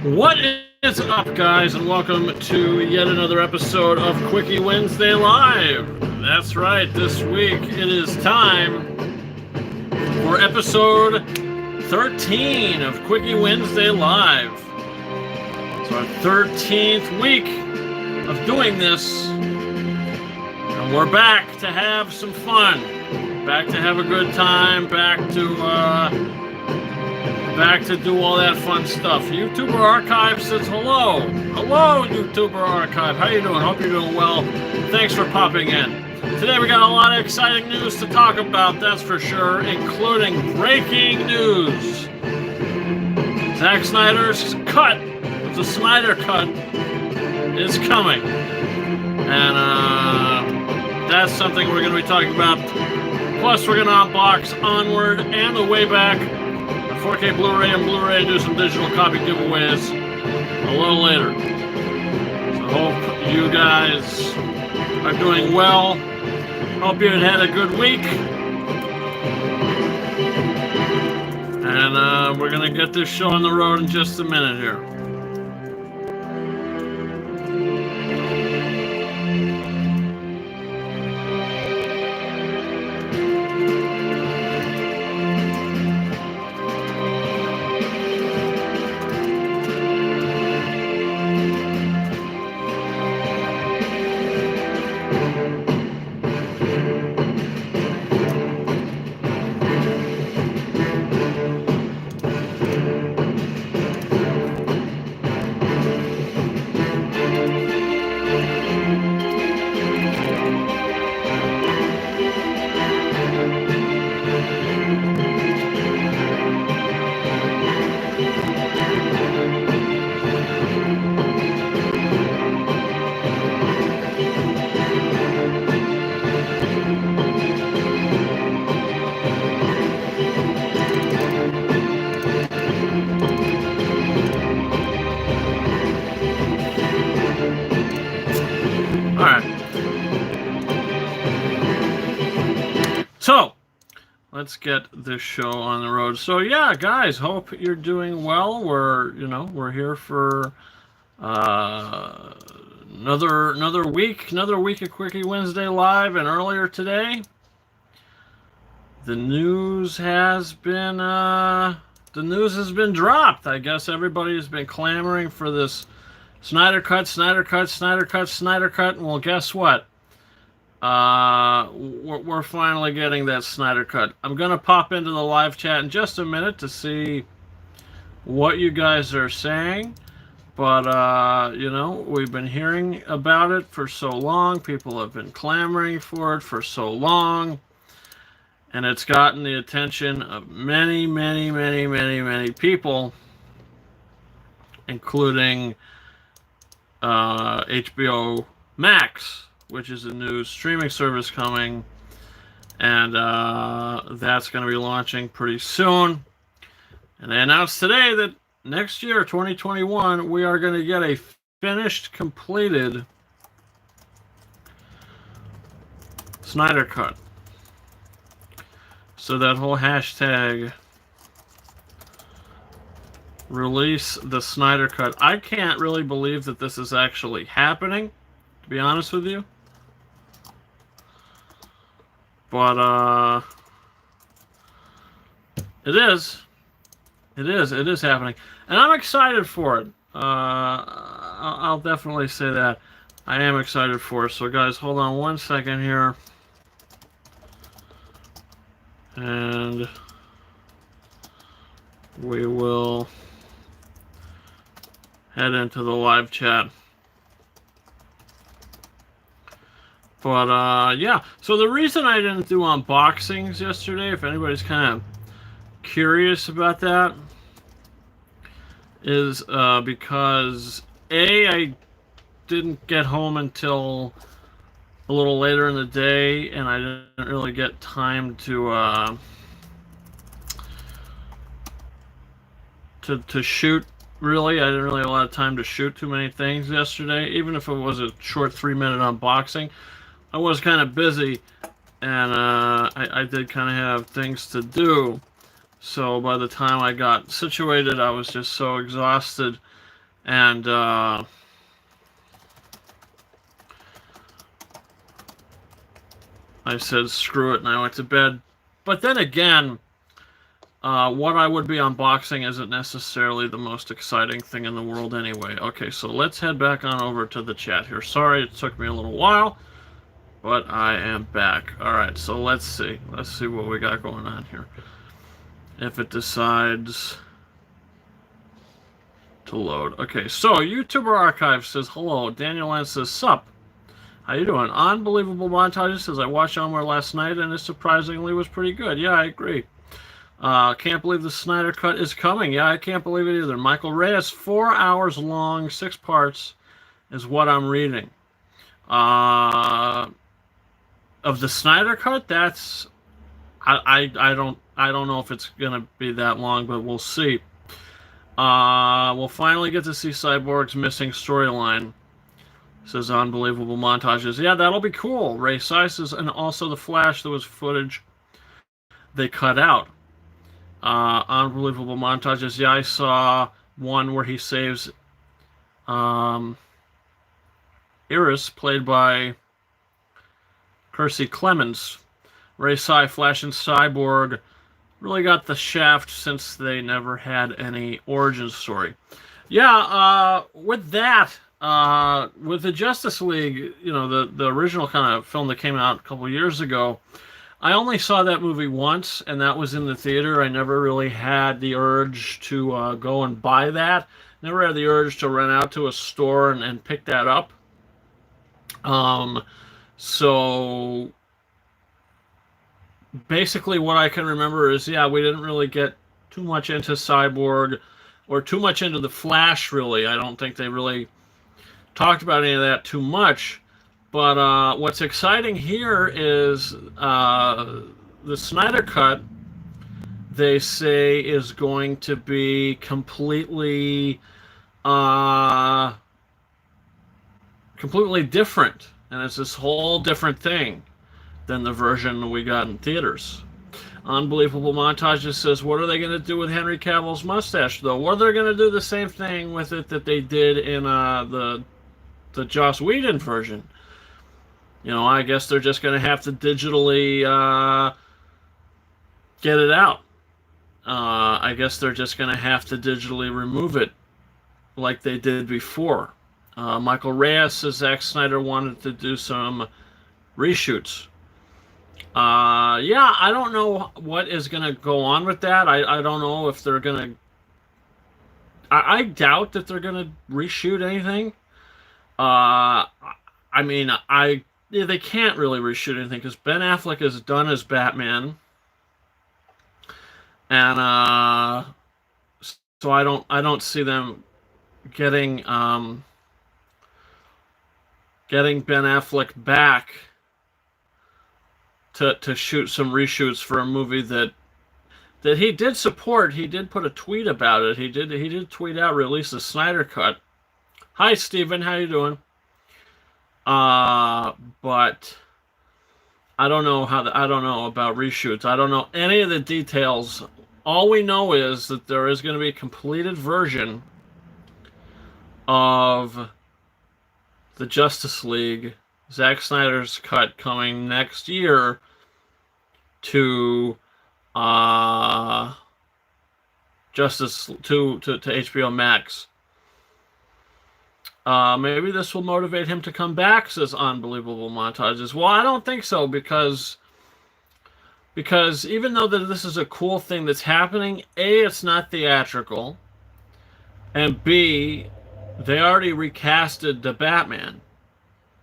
What is up, guys, and welcome to yet another episode of Quickie Wednesday Live. That's right, this week it is time for episode 13 of Quickie Wednesday Live. It's our 13th week of doing this, and we're back to have some fun, back to have a good time, back to do all that fun stuff. YouTuber Archive says hello. Hello, YouTuber Archive. How you doing? Hope you're doing well. Thanks for popping in. Today we got a lot of exciting news to talk about, that's for sure, including breaking news. Zack Snyder's cut, the Snyder cut, is coming. And that's something we're going to be talking about. Plus, we're going to unbox Onward and the Way Back, 4K Blu-ray and Blu-ray, do some digital copy giveaways a little later. So hope you guys are doing well. Hope you had a good week. And we're going to get this show on the road in just a minute here. So, let's get this show on the road. So yeah, guys, hope you're doing well. We're here for another week of Quickie Wednesday Live. And earlier today, the news has been dropped. I guess everybody's been clamoring for this Snyder cut. And well, guess what? We're finally getting that Snyder cut. I'm going to pop into the live chat in just a minute to see what you guys are saying. But, we've been hearing about it for so long. People have been clamoring for it for so long. And it's gotten the attention of many people, including HBO Max, which is a new streaming service coming, and that's going to be launching pretty soon. And they announced today that next year, 2021, we are going to get a finished, completed Snyder cut. So that whole hashtag, release the Snyder cut. I can't really believe that this is actually happening, to be honest with you. But it is happening, and I'm excited for it. I'll definitely say that I am excited for it. So guys, hold on one second here, and we will head into the live chat. But, yeah. So the reason I didn't do unboxings yesterday, if anybody's kind of curious about that, is because, A, I didn't get home until a little later in the day, and I didn't really get time to shoot, really. I didn't really have a lot of time to shoot too many things yesterday, even if it was a short 3-minute unboxing. I was kind of busy, and I did kind of have things to do. So by the time I got situated, I was just so exhausted And I said, screw it, and I went to bed. But then again, what I would be unboxing isn't necessarily the most exciting thing in the world anyway. Okay, so let's head back on over to the chat here. Sorry it took me a little while, but I am back. Alright, so let's see. Let's see what we got going on here. If it decides to load. Okay, so YouTuber Archive says, hello. Daniel Ann says, sup. How you doing? Unbelievable Montage says, I watched Onward last night and it surprisingly was pretty good. Yeah, I agree. Can't believe the Snyder Cut is coming. Yeah, I can't believe it either. Michael Reyes, 4 hours long, 6 parts, is what I'm reading. Of the Snyder Cut, that's I don't know if it's gonna be that long, but we'll see. We'll finally get to see Cyborg's missing storyline. Says Unbelievable Montages. Yeah, that'll be cool. Ray Says, and also the Flash, there was footage they cut out. Unbelievable Montages. Yeah, I saw one where he saves Iris, played by Kiersey Clemens. Ray Flash, and Cyborg really got the shaft since they never had any origin story. Yeah, with that, with the Justice League, you know, the original kind of film that came out a couple years ago, I only saw that movie once, and that was in the theater. I never really had the urge to go and buy that. Never had the urge to run out to a store and pick that up. So basically what I can remember is, yeah, we didn't really get too much into Cyborg or too much into the Flash, really. I don't think they really talked about any of that too much. But what's exciting here is the Snyder Cut, they say, is going to be completely different. And it's this whole different thing than the version we got in theaters. Unbelievable Montage says, what are they going to do with Henry Cavill's mustache, though? What are they going to do the same thing with it that they did in the Joss Whedon version? You know, I guess they're just going to have to digitally get it out. I guess they're just going to have to digitally remove it like they did before. Michael Reyes says Zack Snyder wanted to do some reshoots. Yeah, I don't know what is going to go on with that. I don't know if they're going to... I doubt that they're going to reshoot anything. I mean, they can't really reshoot anything because Ben Affleck is done as Batman. And so I don't see them getting Ben Affleck back to shoot some reshoots for a movie that he did support. He did put a tweet about it. He did tweet out, release the Snyder Cut. Hi, Steven, how you doing? But I don't know I don't know about reshoots. I don't know any of the details. All we know is that there is going to be a completed version of the Justice League, Zack Snyder's cut, coming next year to Justice to HBO Max. Maybe this will motivate him to come back, says Unbelievable Montages. Well, I don't think so, because even though this is a cool thing that's happening, A, it's not theatrical, and B, they already recasted the Batman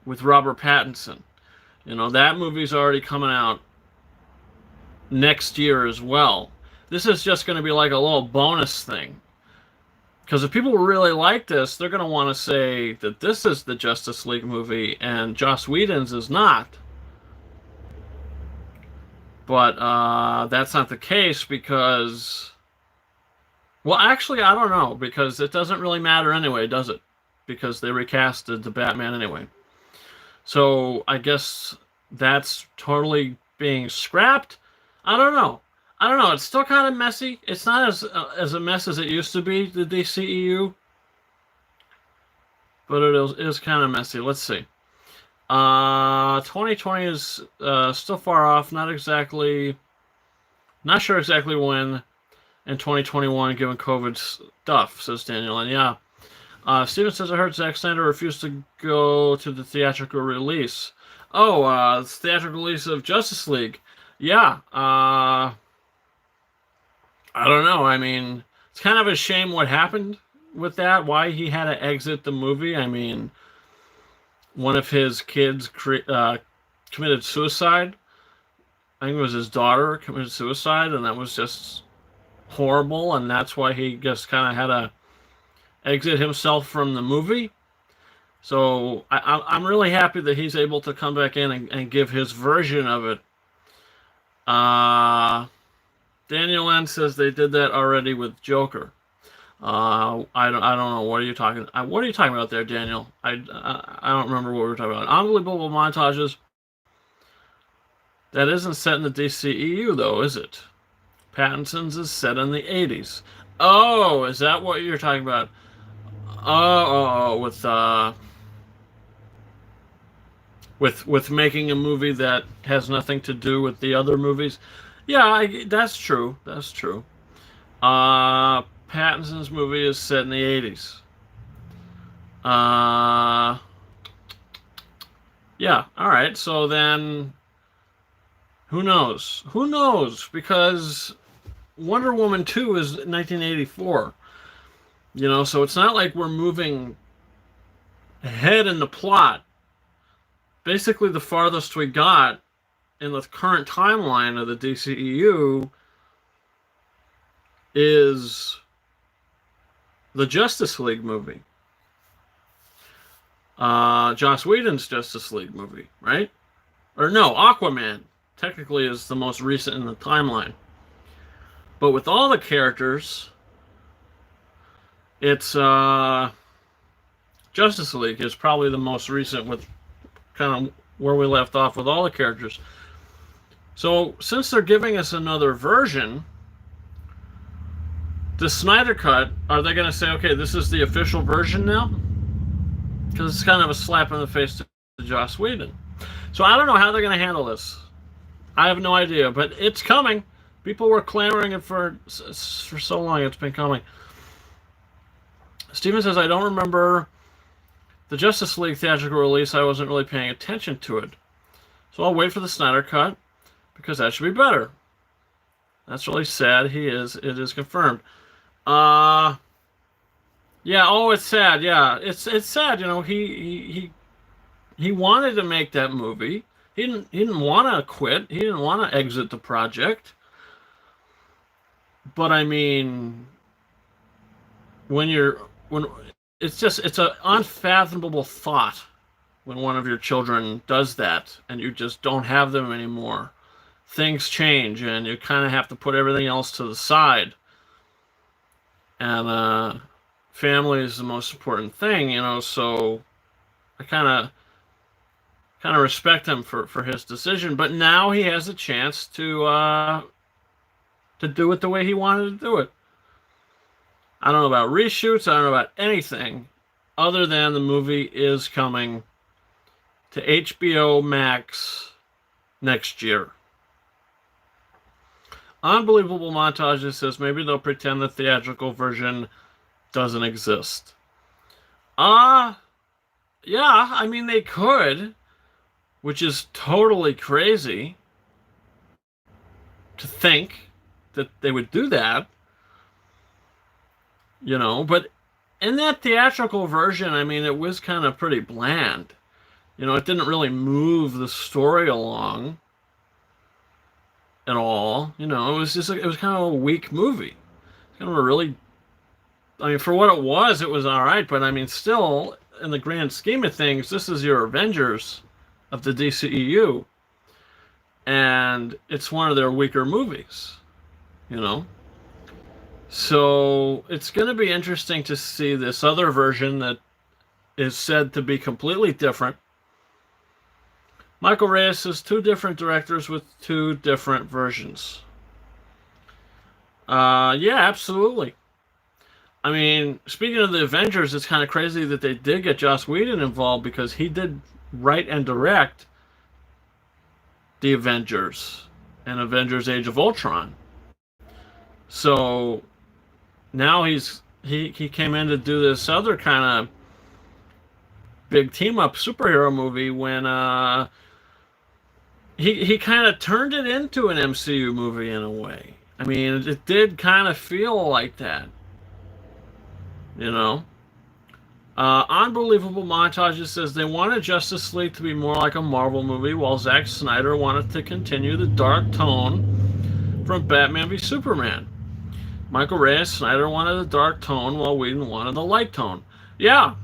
with Robert Pattinson. You know, that movie's already coming out next year as well. This is just going to be like a little bonus thing. Because if people really like this, they're going to want to say that this is the Justice League movie and Joss Whedon's is not. But that's not the case because... Well, actually, I don't know, because it doesn't really matter anyway, does it? Because they recasted the Batman anyway. So I guess that's totally being scrapped. I don't know. It's still kind of messy. It's not as a mess as it used to be, the DCEU. but it is kind of messy. Let's see. 2020 is still far off. Not sure exactly when in 2021, given COVID stuff, says Daniel. And yeah, Steven says, I heard Zack Snyder refused to go to the theatrical release. Oh, theatrical release of Justice League. Yeah, I don't know. I mean, it's kind of a shame what happened with that, why he had to exit the movie. I mean, one of his kids committed suicide. I think it was his daughter committed suicide, and that was just horrible, and that's why he just kind of had to exit himself from the movie. So I'm really happy that he's able to come back in and give his version of it. Daniel N says they did that already with Joker. I don't know. What are you talking about there, Daniel? I don't remember what we were talking about. Unbelievable montages. That isn't set in the DCEU, though, is it? Pattinson's is set in the 80s. Oh, is that what you're talking about? With making a movie that has nothing to do with the other movies. Yeah, that's true. That's true. Pattinson's movie is set in the 80s. Yeah, all right. So then, who knows? Who knows? Because Wonder Woman 2 is 1984. You know, so it's not like we're moving ahead in the plot. Basically, the farthest we got in the current timeline of the DCEU is the Justice League movie. Joss Whedon's Justice League movie, right? Or no, Aquaman technically is the most recent in the timeline. But with all the characters, it's Justice League is probably the most recent, with kind of where we left off with all the characters. So since they're giving us another version, the Snyder Cut, are they going to say, okay, this is the official version now? Because it's kind of a slap in the face to Joss Whedon. So I don't know how they're going to handle this. I have no idea, but it's coming. People were clamoring it for so long. It's been coming. Steven says, I don't remember the Justice League theatrical release. I wasn't really paying attention to it. So I'll wait for the Snyder Cut, because that should be better. That's really sad. It is confirmed. Yeah, oh, it's sad. Yeah, it's sad. You know, he wanted to make that movie. He didn't want to quit. He didn't want to exit the project. But I mean, when it's an unfathomable thought when one of your children does that and you just don't have them anymore. Things change and you kind of have to put everything else to the side. And family is the most important thing, you know, so I kind of respect him for his decision, but now he has a chance to do it the way he wanted to do it. I don't know about reshoots. I don't know about anything other than the movie is coming to HBO Max next year. Unbelievable Montages says maybe they'll pretend the theatrical version doesn't exist. Yeah, I mean they could, which is totally crazy to think that they would do that. You know, but in that theatrical version, I mean, it was kind of pretty bland. You know, it didn't really move the story along at all. You know, it was kind of a weak movie. Kind of a really, I mean, for what it was all right. But I mean, still, in the grand scheme of things, this is your Avengers of the DCEU. And it's one of their weaker movies, you know. So it's going to be interesting to see this other version that is said to be completely different. Michael Reyes says 2 different directors with 2 different versions. Yeah, absolutely. I mean, speaking of the Avengers, it's kind of crazy that they did get Joss Whedon involved because he did write and direct the Avengers and Avengers Age of Ultron. So now he came in to do this other kind of big team up superhero movie when he kind of turned it into an MCU movie in a way. I mean, it did kind of feel like that, you know. Unbelievable Montages says they wanted Justice League to be more like a Marvel movie, while Zack Snyder wanted to continue the dark tone from Batman v Superman. Michael Reyes, Snyder wanted the dark tone, while Whedon wanted the light tone. Yeah,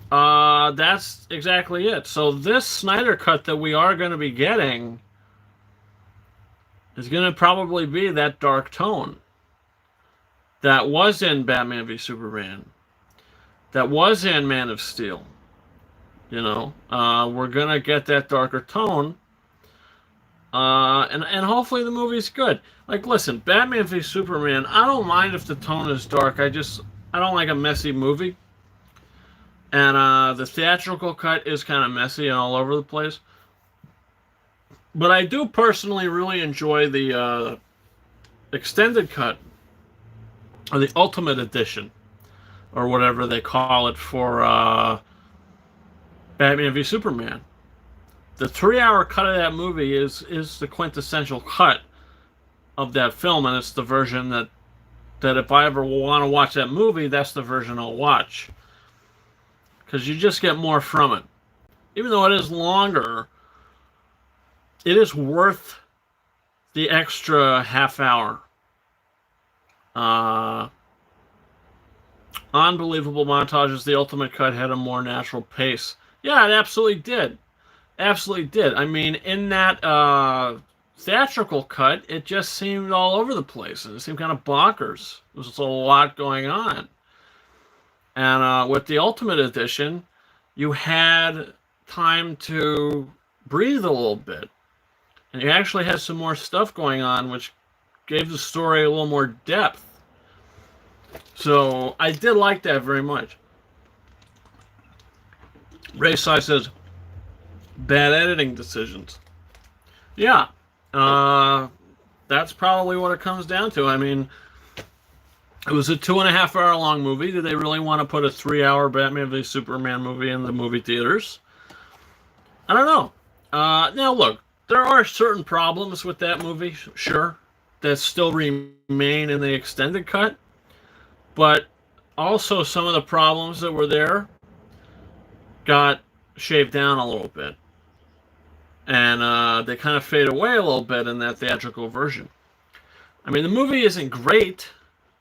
that's exactly it. So this Snyder cut that we are going to be getting is going to probably be that dark tone that was in Batman v Superman, that was in Man of Steel. You know, we're going to get that darker tone. And hopefully the movie's good. Like, listen, Batman v Superman, I don't mind if the tone is dark. I don't like a messy movie. And the theatrical cut is kind of messy and all over the place. But I do personally really enjoy the extended cut, or the Ultimate Edition, or whatever they call it for Batman v Superman. The 3-hour cut of that movie is the quintessential cut of that film, and it's the version that if I ever want to watch that movie, that's the version I'll watch. Because you just get more from it. Even though it is longer, it is worth the extra half hour. Unbelievable Montages, the Ultimate Cut had a more natural pace. Yeah, it absolutely did. Absolutely did. I mean, in that theatrical cut, it just seemed all over the place. It seemed kind of bonkers. There was a lot going on. And with the Ultimate Edition, you had time to breathe a little bit. And you actually had some more stuff going on, which gave the story a little more depth. So I did like that very much. Ray Sai says, bad editing decisions. Yeah. That's probably what it comes down to. I mean, it was a 2.5 hour long movie. Did they really want to put a 3-hour Batman v Superman movie in the movie theaters? I don't know. Now look, there are certain problems with that movie, sure, that still remain in the extended cut. But also some of the problems that were there got shaved down a little bit. And they kind of fade away a little bit in that theatrical version. I mean, the movie isn't great.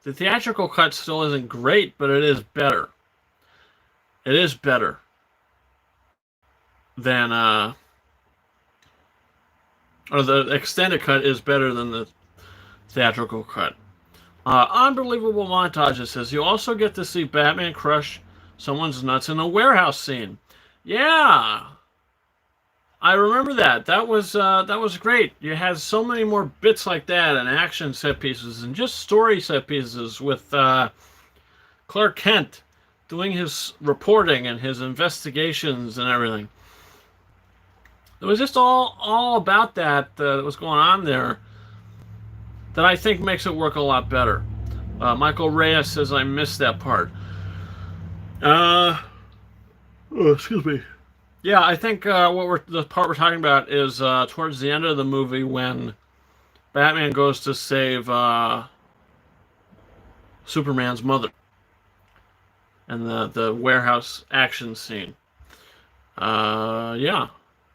The theatrical cut still isn't great, but it is better. It is better than... or the extended cut is better than the theatrical cut. Unbelievable Montage says, you also get to see Batman crush someone's nuts in a warehouse scene. Yeah! I remember that. That was great. You had so many more bits like that, and action set pieces, and just story set pieces with Clark Kent doing his reporting and his investigations and everything. It was just all about that that was going on there that I think makes it work a lot better. Michael Reyes says, I missed that part. Excuse me. Yeah, I think the part we're talking about is towards the end of the movie when Batman goes to save Superman's mother, and the warehouse action scene. Yeah,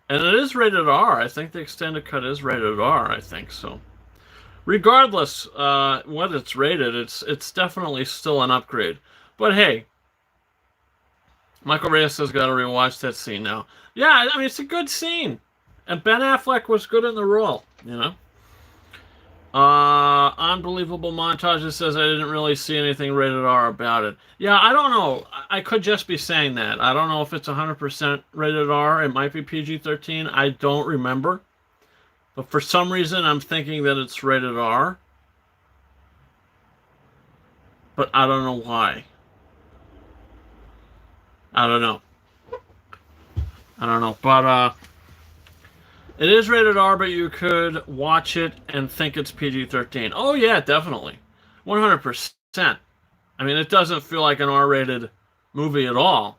and it is rated R. I think the extended cut is rated R. I think so. Regardless what it's rated, it's definitely still an upgrade. But hey. Michael Reyes has got to rewatch that scene now. Yeah, I mean, it's a good scene. And Ben Affleck was good in the role, you know. Unbelievable Montage says I didn't really see anything rated R about it. Yeah, I don't know. I could just be saying that. I don't know if it's 100% rated R. It might be PG-13. I don't remember. But for some reason, I'm thinking that it's rated R. But I don't know why. I don't know. But it is rated R, but you could watch it and think it's PG-13. Oh yeah, definitely, 100%. I mean, it doesn't feel like an R-rated movie at all.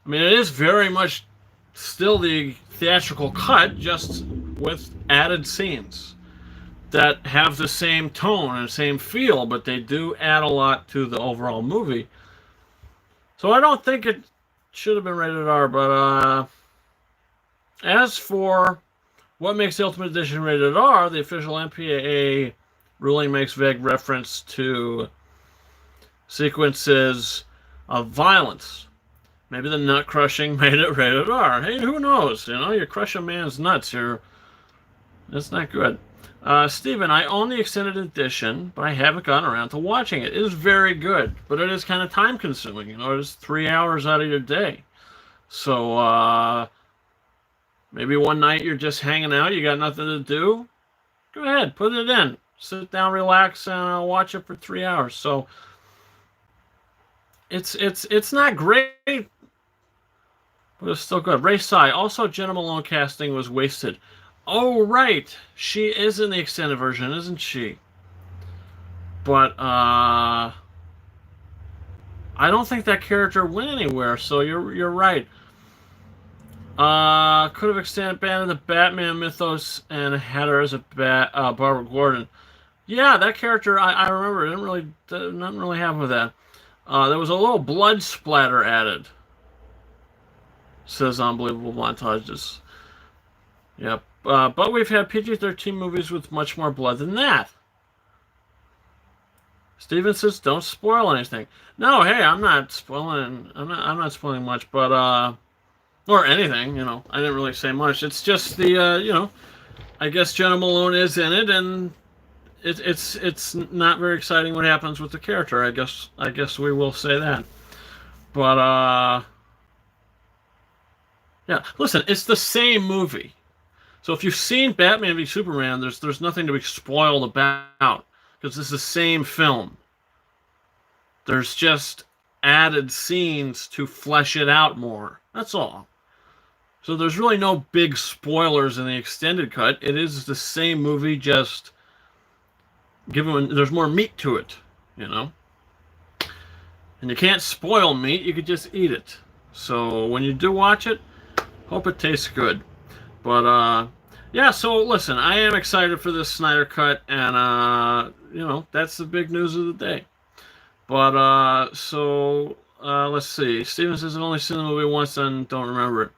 I mean, it is very much still the theatrical cut, just with added scenes that have the same tone and same feel, but they do add a lot to the overall movie. So I don't think it should have been rated R, but as for what makes the Ultimate Edition rated R, the official MPAA ruling makes vague reference to sequences of violence. Maybe the nut crushing made it rated R. Hey, who knows? You know, you crush a man's nuts, that's not good. Steven, I own the extended edition, but I haven't gotten around to watching it. It is very good, but it is kind of time consuming. You know, it's 3 hours out of your day. So, maybe one night you're just hanging out, you got nothing to do. Go ahead, put it in. Sit down, relax, and watch it for 3 hours. So, it's not great, but it's still good. Ray Sai, also Jenna Malone casting was wasted. Oh, right. She is in the extended version, isn't she? But, I don't think that character went anywhere, so you're right. Could have abandoned the Batman mythos and had her as a Barbara Gordon. Yeah, that character, I remember, nothing really happened with that. There was a little blood splatter added. Says Unbelievable Montages. Yep. But we've had PG-13 movies with much more blood than that. Steven says, "Don't spoil anything." No, hey, I'm not spoiling. I'm not spoiling much, but or anything. You know, I didn't really say much. It's just the you know, I guess Jenna Malone is in it, and it's not very exciting what happens with the character. I guess we will say that. But yeah, listen, it's the same movie. So if you've seen Batman v Superman, there's nothing to be spoiled about, because it's the same film. There's just added scenes to flesh it out more. That's all. So there's really no big spoilers in the extended cut. It is the same movie, just there's more meat to it, you know? And you can't spoil meat, you could just eat it. So when you do watch it, hope it tastes good. But, yeah, so listen, I am excited for this Snyder Cut, and, you know, that's the big news of the day. But, let's see. Steven says, "I've only seen the movie once and don't remember it."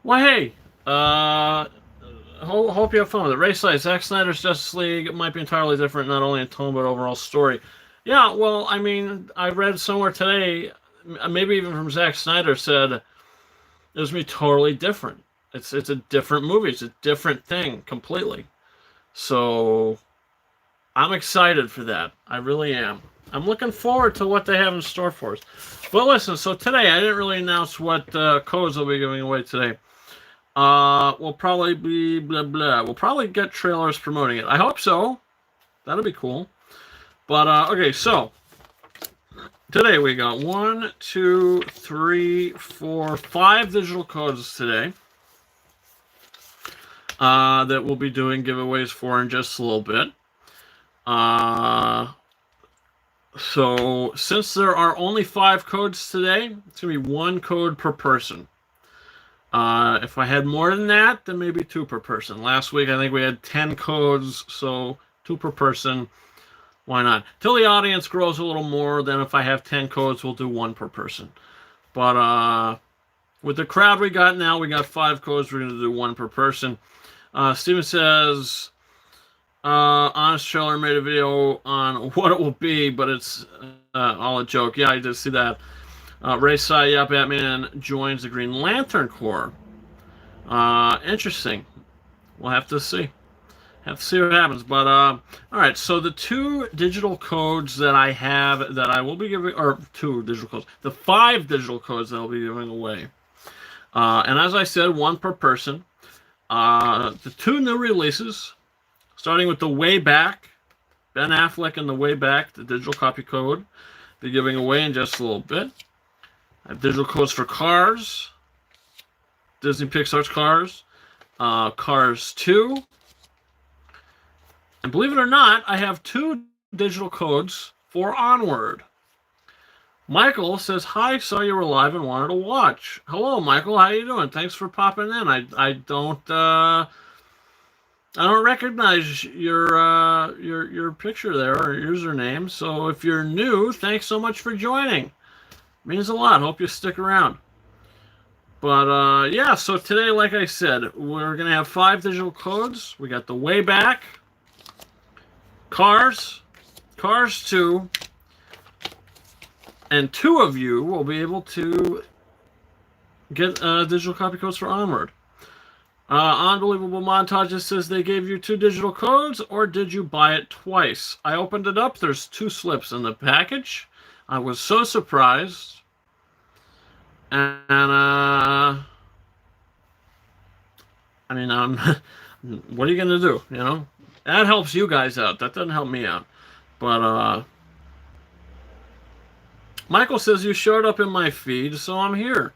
Well, hey, hope you have fun with it. Ray says, Zack Snyder's Justice League might be entirely different, not only in tone, but overall story. Yeah, well, I mean, I read somewhere today, maybe even from Zack Snyder, said it was going to be totally different. It's a different movie. It's a different thing completely. So I'm excited for that. I really am. I'm looking forward to what they have in store for us. But listen, so today I didn't really announce what codes I'll be giving away today. We'll probably be blah blah. We'll probably get trailers promoting it. I hope so. That'll be cool. But okay, so today we got 1, 2, 3, 4, 5 digital codes today. That we'll be doing giveaways for in just a little bit. So since there are only 5 codes today, it's going to be 1 code per person. If I had more than that, then maybe 2 per person. Last week, I think we had 10 codes, so 2 per person. Why not? Till the audience grows a little more, then if I have 10 codes, we'll do 1 per person. But with the crowd we got now, we got 5 codes. We're going to do 1 per person. Steven says, Honest Trailer made a video on what it will be, but it's all a joke. Yeah, I did see that. Ray Sai, yeah, Batman joins the Green Lantern Corps. Interesting. We'll have to see. Have to see what happens. But, all right, so the 2 digital codes that I have that I will be giving, or 2 digital codes, the 5 digital codes that I'll be giving away. And as I said, 1 per person. The 2 new releases, starting with The Way Back, Ben Affleck and The Way Back, the digital copy code, be giving away in just a little bit. I have digital codes for Cars, Disney Pixar's Cars, Cars 2, and believe it or not, I have 2 digital codes for Onward. Michael says, hi, saw you were live and wanted to watch. Hello, Michael, how you doing? Thanks for popping in. I don't recognize your picture there or username. So if you're new, thanks so much for joining. Means a lot. Hope you stick around. But yeah, so today, like I said, we're gonna have 5 digital codes. We got the Way Back, Cars 2, and 2 of you will be able to get digital copy codes for Onward. Unbelievable Montage says they gave you 2 digital codes, or did you buy it twice? I opened it up. There's 2 slips in the package. I was so surprised. And I mean, what are you gonna do? You know, that helps you guys out. That doesn't help me out. But Michael says you showed up in my feed, so I'm here.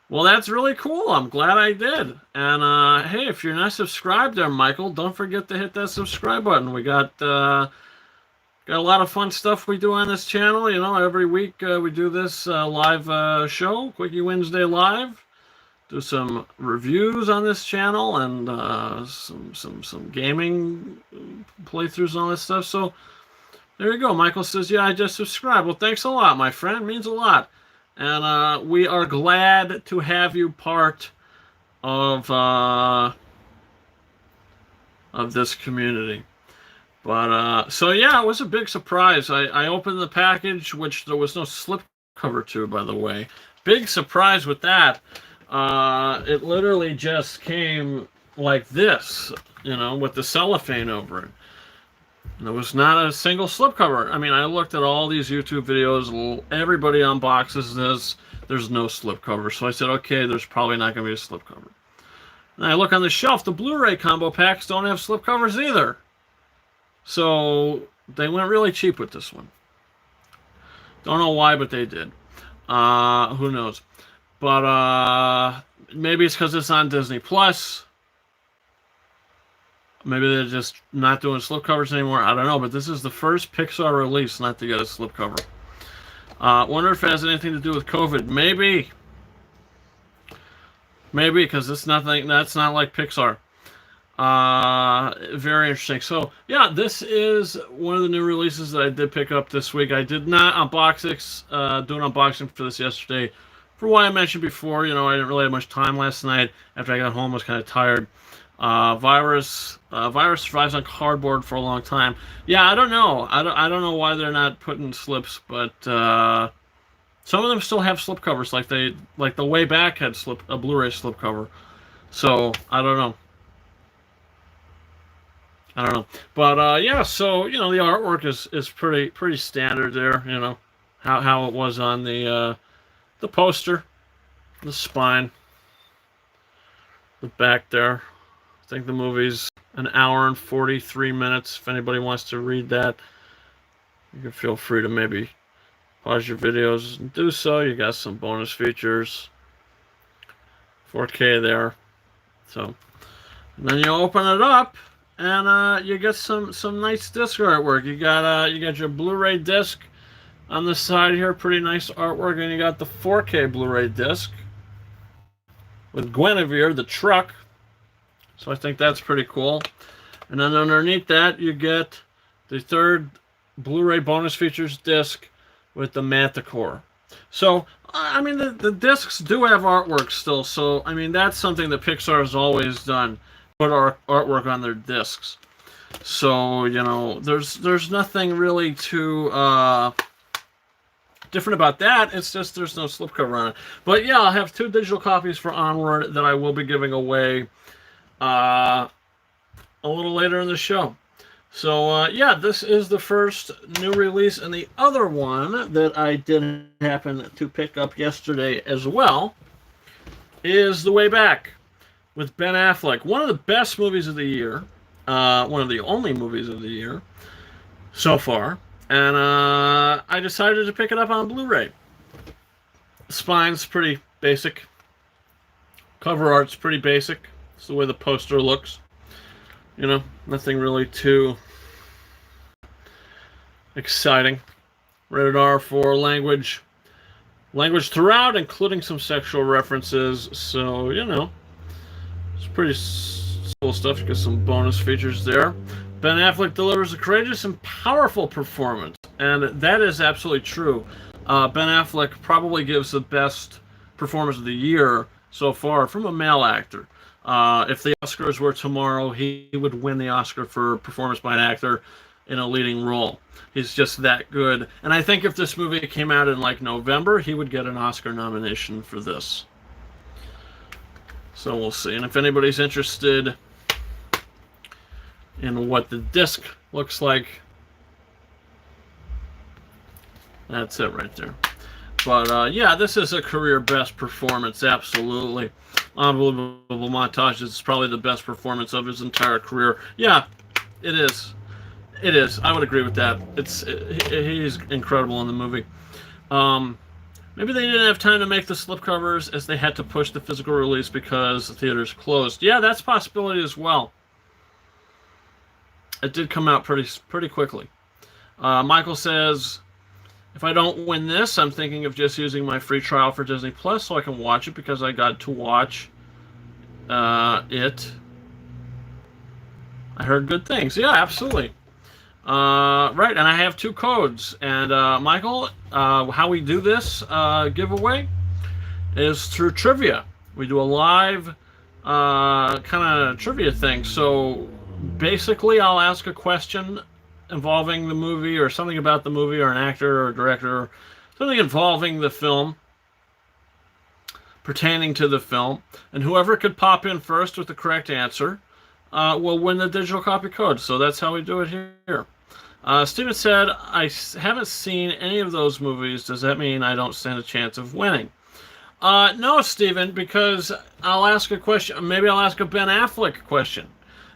Well, that's really cool. I'm glad I did. And hey, if you're not subscribed there, Michael, don't forget to hit that subscribe button. We got a lot of fun stuff we do on this channel. You know, every week we do this live show, Quickie Wednesday Live. Do some reviews on this channel and some gaming playthroughs and all this stuff. So there you go. Michael says, yeah, I just subscribed. Well, thanks a lot, my friend. It means a lot. And we are glad to have you part of this community. But so yeah, it was a big surprise. I opened the package, which there was no slip cover to, by the way. Big surprise with that. It literally just came like this, you know, with the cellophane over it. And there was not a single slipcover. I mean, I looked at all these YouTube videos. Everybody unboxes this. There's no slipcover. So I said, okay, there's probably not going to be a slipcover. And I look on the shelf. The Blu-ray combo packs don't have slipcovers either. So they went really cheap with this one. Don't know why, but they did. Who knows? But maybe it's because it's on Disney Plus. Maybe they're just not doing slipcovers anymore. I don't know, but this is the first Pixar release not to get a slipcover. Wonder if it has anything to do with COVID. Maybe. Maybe, because it's nothing. That's not like Pixar. Very interesting. So, yeah, this is one of the new releases that I did pick up this week. I did not unbox it, do an unboxing for this yesterday. For what I mentioned before, you know, I didn't really have much time last night. After I got home, I was kind of tired. Virus survives on cardboard for a long time. Yeah, I don't know. I don't know why they're not putting slips, but some of them still have slip covers, like the Way Back had a Blu-ray slip cover. So I don't know. But yeah, so you know the artwork is pretty standard there. You know how it was on the poster, the spine, the back there. I think the movie's an hour and 43 minutes. If anybody wants to read that, you can feel free to maybe pause your videos and do so. You got some bonus features. 4K there. So, and then you open it up, and you get some nice disc artwork. You got your Blu-ray disc on the side here, pretty nice artwork, and you got the 4K Blu-ray disc with Guinevere, the truck. So I think that's pretty cool. And then underneath that, you get the third Blu-ray bonus features disc with the Manticore. So, I mean, the discs do have artwork still. So, I mean, that's something that Pixar has always done, put artwork on their discs. So, you know, there's nothing really too different about that. It's just there's no slipcover on it. But yeah, I'll have 2 digital copies for Onward that I will be giving away a little later in the show. So yeah, this is the first new release, and the other one that I did happen to pick up yesterday as well is The Way Back with Ben Affleck. One of the best movies of the year, one of the only movies of the year so far, and I decided to pick it up on Blu-ray. Spine's pretty basic. Cover art's pretty basic. It's the way the poster looks. You know, nothing really too exciting. Rated R for language throughout, including some sexual references. So, you know, it's pretty cool stuff. You get some bonus features there. Ben Affleck delivers a courageous and powerful performance, and that is absolutely true. Ben Affleck probably gives the best performance of the year so far from a male actor. If the Oscars were tomorrow, he would win the Oscar for performance by an actor in a leading role. He's just that good. And I think if this movie came out in like November, he would get an Oscar nomination for this. So we'll see. And if anybody's interested in what the disc looks like, that's it right there. But yeah, this is a career best performance, absolutely. Unbelievable montage. It's probably the best performance of his entire career. Yeah, it is. It is. I would agree with that. He's incredible in the movie. Maybe they didn't have time to make the slipcovers as they had to push the physical release because the theaters closed. Yeah, that's a possibility as well. It did come out pretty quickly. Michael says, if I don't win this, I'm thinking of just using my free trial for Disney Plus so I can watch it because I got to watch it. I heard good things. Yeah, absolutely. Right, and I have 2 codes. And Michael, how we do this giveaway is through trivia. We do a live kind of trivia thing. So basically, I'll ask a question involving the movie or something about the movie or an actor or a director, or something involving the film, pertaining to the film, and whoever could pop in first with the correct answer will win the digital copy code. So that's how we do it here. Steven said, I haven't seen any of those movies. Does that mean I don't stand a chance of winning? No, Steven, because I'll ask a question. Maybe I'll ask a Ben Affleck question.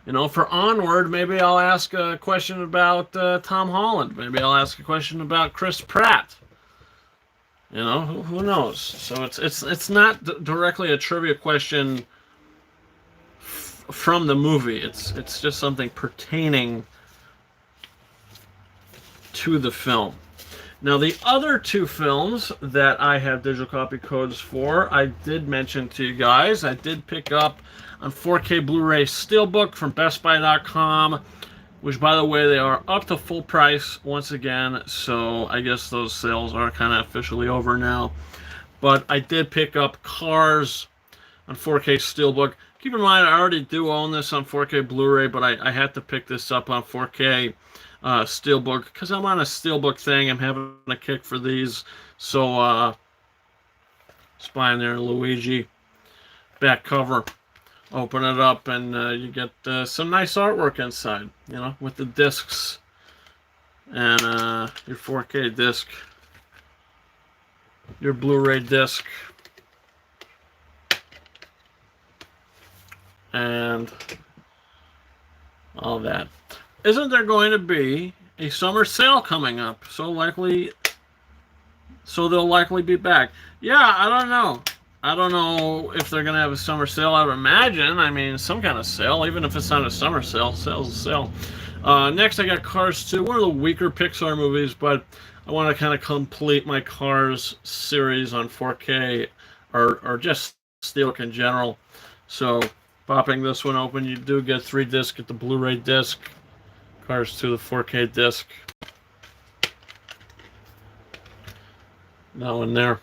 You know, for Onward, maybe I'll ask a question about Tom Holland. Maybe I'll ask a question about Chris Pratt. You know, who knows? So it's not directly a trivia question from the movie. It's just something pertaining to the film. Now, the other 2 films that I have digital copy codes for, I did mention to you guys. I did pick up on 4K Blu-ray Steelbook from BestBuy.com, which, by the way, they are up to full price once again, so I guess those sales are kind of officially over now. But I did pick up Cars on 4K Steelbook. Keep in mind, I already do own this on 4K Blu-ray, but I had to pick this up on 4K Steelbook because I'm on a Steelbook thing. I'm having a kick for these. So, spine there, Luigi, back cover. Open it up and you get some nice artwork inside, you know, with the discs and your 4K disc, your Blu-ray disc, and all that. Isn't there going to be a summer sale coming up? So they'll likely be back. Yeah, I don't know. I don't know if they're going to have a summer sale. I would imagine. I mean, some kind of sale, even if it's not a summer sale. Sale's a sale. Next, I got Cars 2, one of the weaker Pixar movies, but I want to kind of complete my Cars series on 4K or just Steelbook in general. So, popping this one open, you do get 3 discs. Get the Blu-ray disc, Cars 2, the 4K disc. That one there.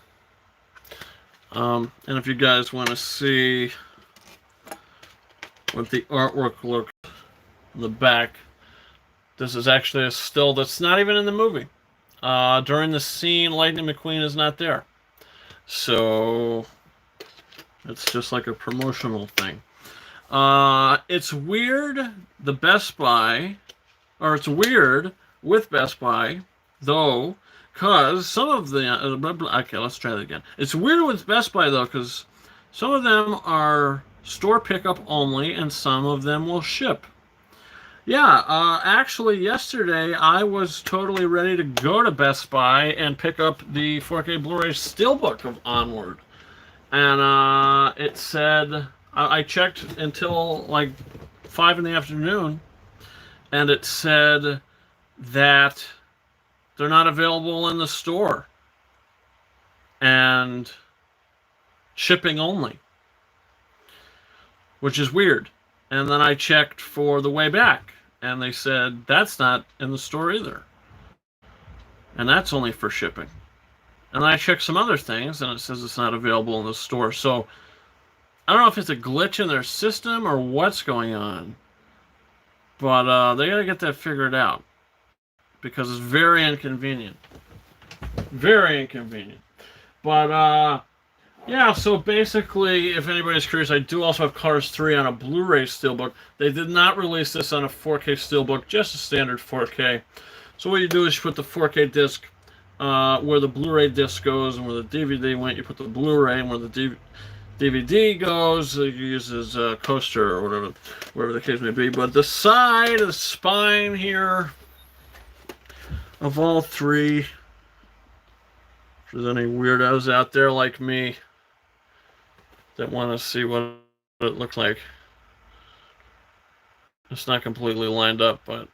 And if you guys want to see what the artwork looks on the back, this is actually a still that's not even in the movie. During the scene, Lightning McQueen is not there. So it's just like a promotional thing. It's weird, the Best Buy, or it's weird with Best Buy, though, because some of the... okay, let's try that again. It's weird with Best Buy, though, because some of them are store pickup only, and some of them will ship. Yeah, actually, yesterday I was totally ready to go to Best Buy and pick up the 4K Blu-ray Steelbook of Onward. And it said, I checked until like 5 in the afternoon, and it said that they're not available in the store and shipping only, which is weird. And then I checked for the way back, and they said that's not in the store either, and that's only for shipping. And then I checked some other things, and it says it's not available in the store. So I don't know if it's a glitch in their system or what's going on, but they gotta get that figured out, because it's very inconvenient. Very inconvenient. But yeah, so basically, if anybody's curious, I do also have Cars 3 on a Blu-ray Steelbook. They did not release this on a 4K Steelbook, just a standard 4K. So what you do is you put the 4K disc where the Blu-ray disc goes, and where the DVD went, you put the Blu-ray, and where the DVD goes, you use as a coaster or whatever the case may be. But the side, the spine here of all three, if there's any weirdos out there like me that want to see what it looks like. It's not completely lined up, but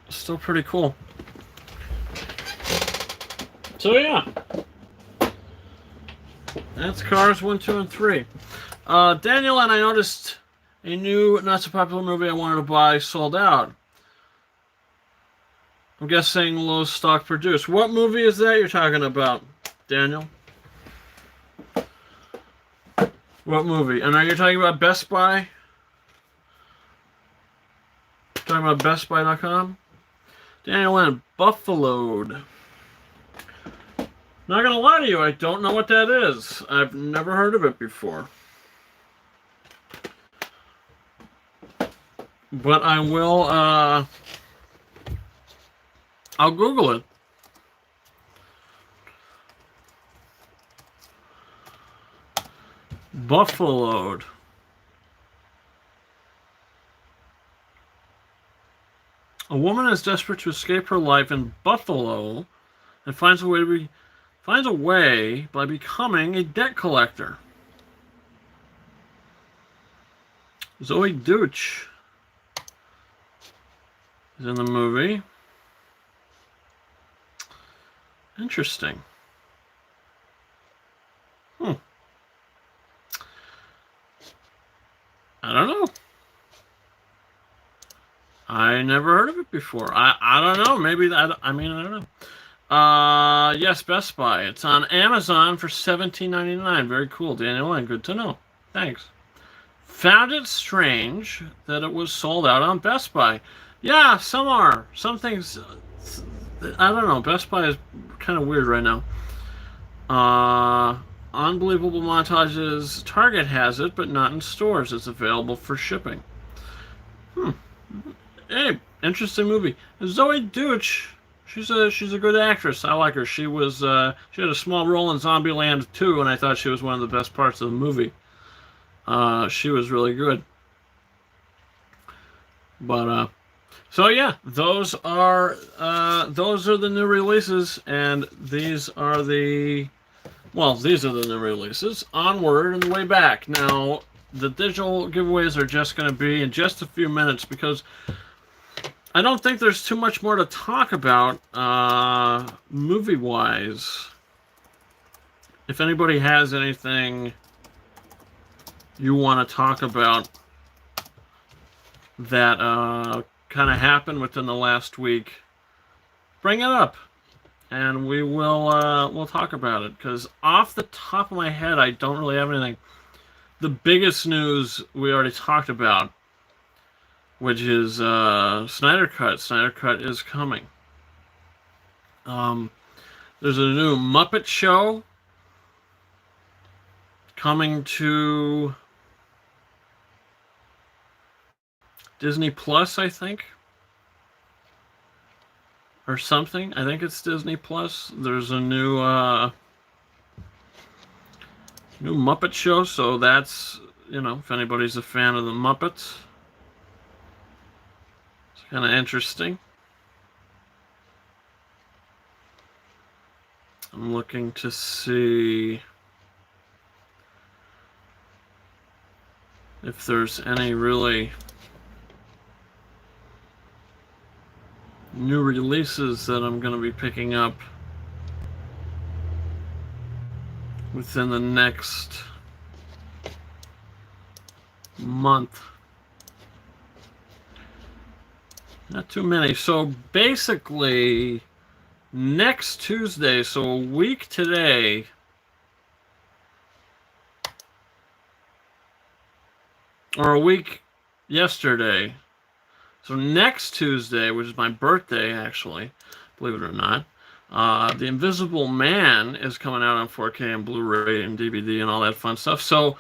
it's still pretty cool. So yeah, that's Cars 1, 2, and 3. Daniel, and I noticed a new not-so-popular movie I wanted to buy sold out. I'm guessing low stock produced. What movie is that you're talking about, Daniel? What movie? And are you talking about Best Buy? Talking about BestBuy.com? Daniel and Buffaloed. Not gonna lie to you, I don't know what that is. I've never heard of it before. But I will, I'll Google it. Buffaloed. A woman is desperate to escape her life in Buffalo and finds a way by becoming a debt collector. Zoe Deutch is in the movie. Interesting. I don't know. I never heard of it before. I don't know. Maybe I don't know. Yes, Best Buy. It's on Amazon for $17.99. Very cool, Daniel, and good to know. Thanks. Found it strange that it was sold out on Best Buy. Yeah, some are. Some things, I don't know. Best Buy is kind of weird right now. Unbelievable montages. Target has it, but not in stores. It's available for shipping. Hey, interesting movie. Zoe Deutch. She's a good actress. I like her. She had a small role in Zombieland 2, and I thought she was one of the best parts of the movie. She was really good. But so yeah, those are the new releases, and these are the new releases. Onward and the way back. Now, the digital giveaways are just going to be in just a few minutes, because I don't think there's too much more to talk about movie-wise. If anybody has anything you want to talk about that kind of happened within the last week, bring it up, and we'll talk about it. Because off the top of my head, I don't really have anything. The biggest news we already talked about, which is Snyder Cut. Snyder Cut is coming. There's a new Muppet show coming to Disney Plus, I think. Or something. I think it's Disney Plus. There's a new Muppet show, so that's, if anybody's a fan of the Muppets. Kind of interesting. I'm looking to see if there's any really new releases that I'm going to be picking up within the next month. Not too many. So basically, next Tuesday, so a week today, or a week yesterday, so next Tuesday, which is my birthday, actually, believe it or not, The Invisible Man is coming out on 4K and Blu-ray and DVD and all that fun stuff. So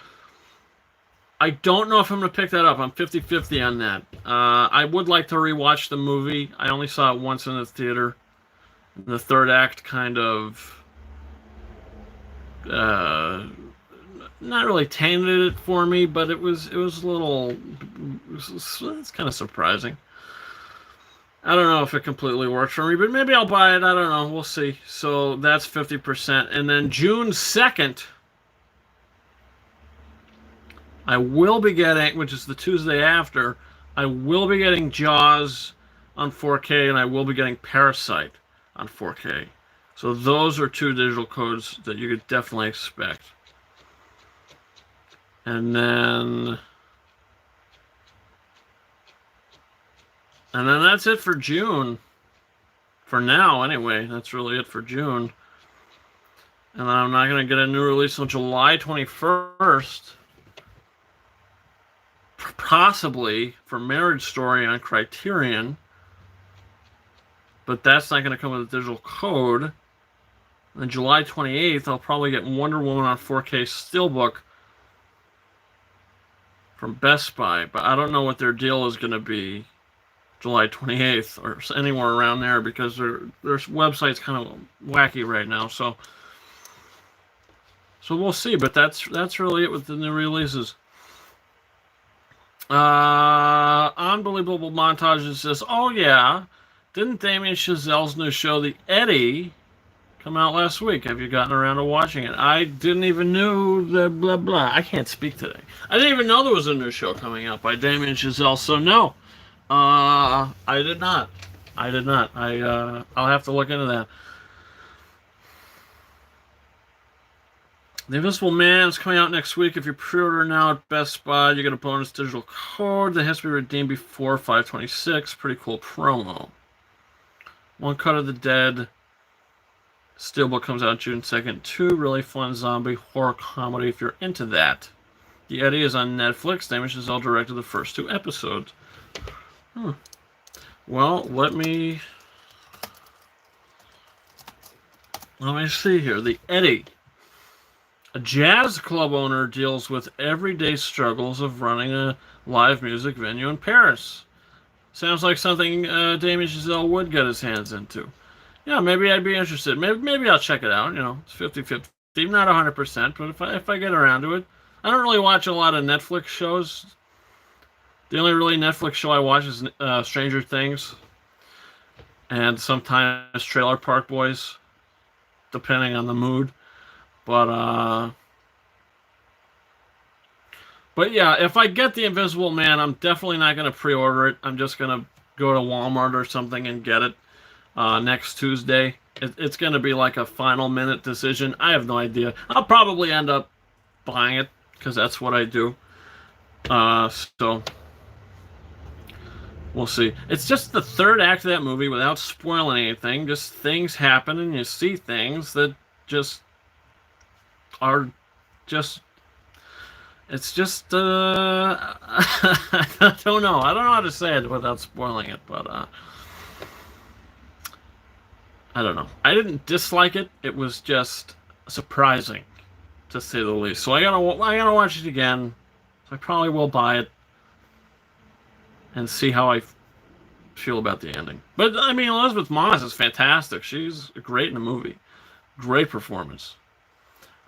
I don't know if I'm going to pick that up. I'm 50-50 on that. I would like to rewatch the movie. I only saw it once in the theater. The third act kind of not really tainted it for me, but it was a little, it's kind of surprising. I don't know if it completely works for me, but maybe I'll buy it. I don't know. We'll see. So that's 50%. And then June 2nd, I will be getting, which is the Tuesday after, I will be getting Jaws on 4K, and I will be getting Parasite on 4K. So those are two digital codes that you could definitely expect. And then that's it for June. For now, anyway. That's really it for June. And then I'm not going to get a new release until July 21st. Possibly for Marriage Story on Criterion. But that's not going to come with a digital code. And July 28th, I'll probably get Wonder Woman on 4K Steelbook from Best Buy. But I don't know what their deal is going to be July 28th or anywhere around there, because their website's kind of wacky right now. So we'll see. But that's really it with the new releases. Unbelievable montages says, oh yeah, didn't Damien Chazelle's new show, The Eddie, come out last week? Have you gotten around to watching it? I didn't even know the blah blah. I can't speak today. I didn't even know there was a new show coming out by Damien Chazelle. So no, I did not. I'll have to look into that. The Invisible Man is coming out next week. If you pre-order now at Best Buy, you get a bonus digital code that has to be redeemed before 5/26. Pretty cool promo. One Cut of the Dead Steelbook comes out June 2nd. Two really fun zombie horror comedy if you're into that. The Eddie is on Netflix. Damon Chazelle directed the first two episodes. Well, let me see here. The Eddie. A jazz club owner deals with everyday struggles of running a live music venue in Paris. Sounds like something Damien Chazelle would get his hands into. Yeah, maybe I'd be interested. Maybe I'll check it out. You know, it's 50-50. Not 100%, but if I get around to it. I don't really watch a lot of Netflix shows. The only really Netflix show I watch is Stranger Things. And sometimes Trailer Park Boys, depending on the mood. But yeah, if I get The Invisible Man, I'm definitely not going to pre-order it. I'm just going to go to Walmart or something and get it next Tuesday. It's going to be like a final minute decision. I have no idea. I'll probably end up buying it because that's what I do. So we'll see. It's just the third act of that movie without spoiling anything. Just things happen and you see things that just are just, it's just I don't know how to say it without spoiling it, but I don't know. I didn't dislike it. It was just surprising, to say the least. So I gotta watch it again. So I probably will buy it and see how I feel about the ending. But I mean, Elizabeth Moss is fantastic. She's great in the movie. Great performance.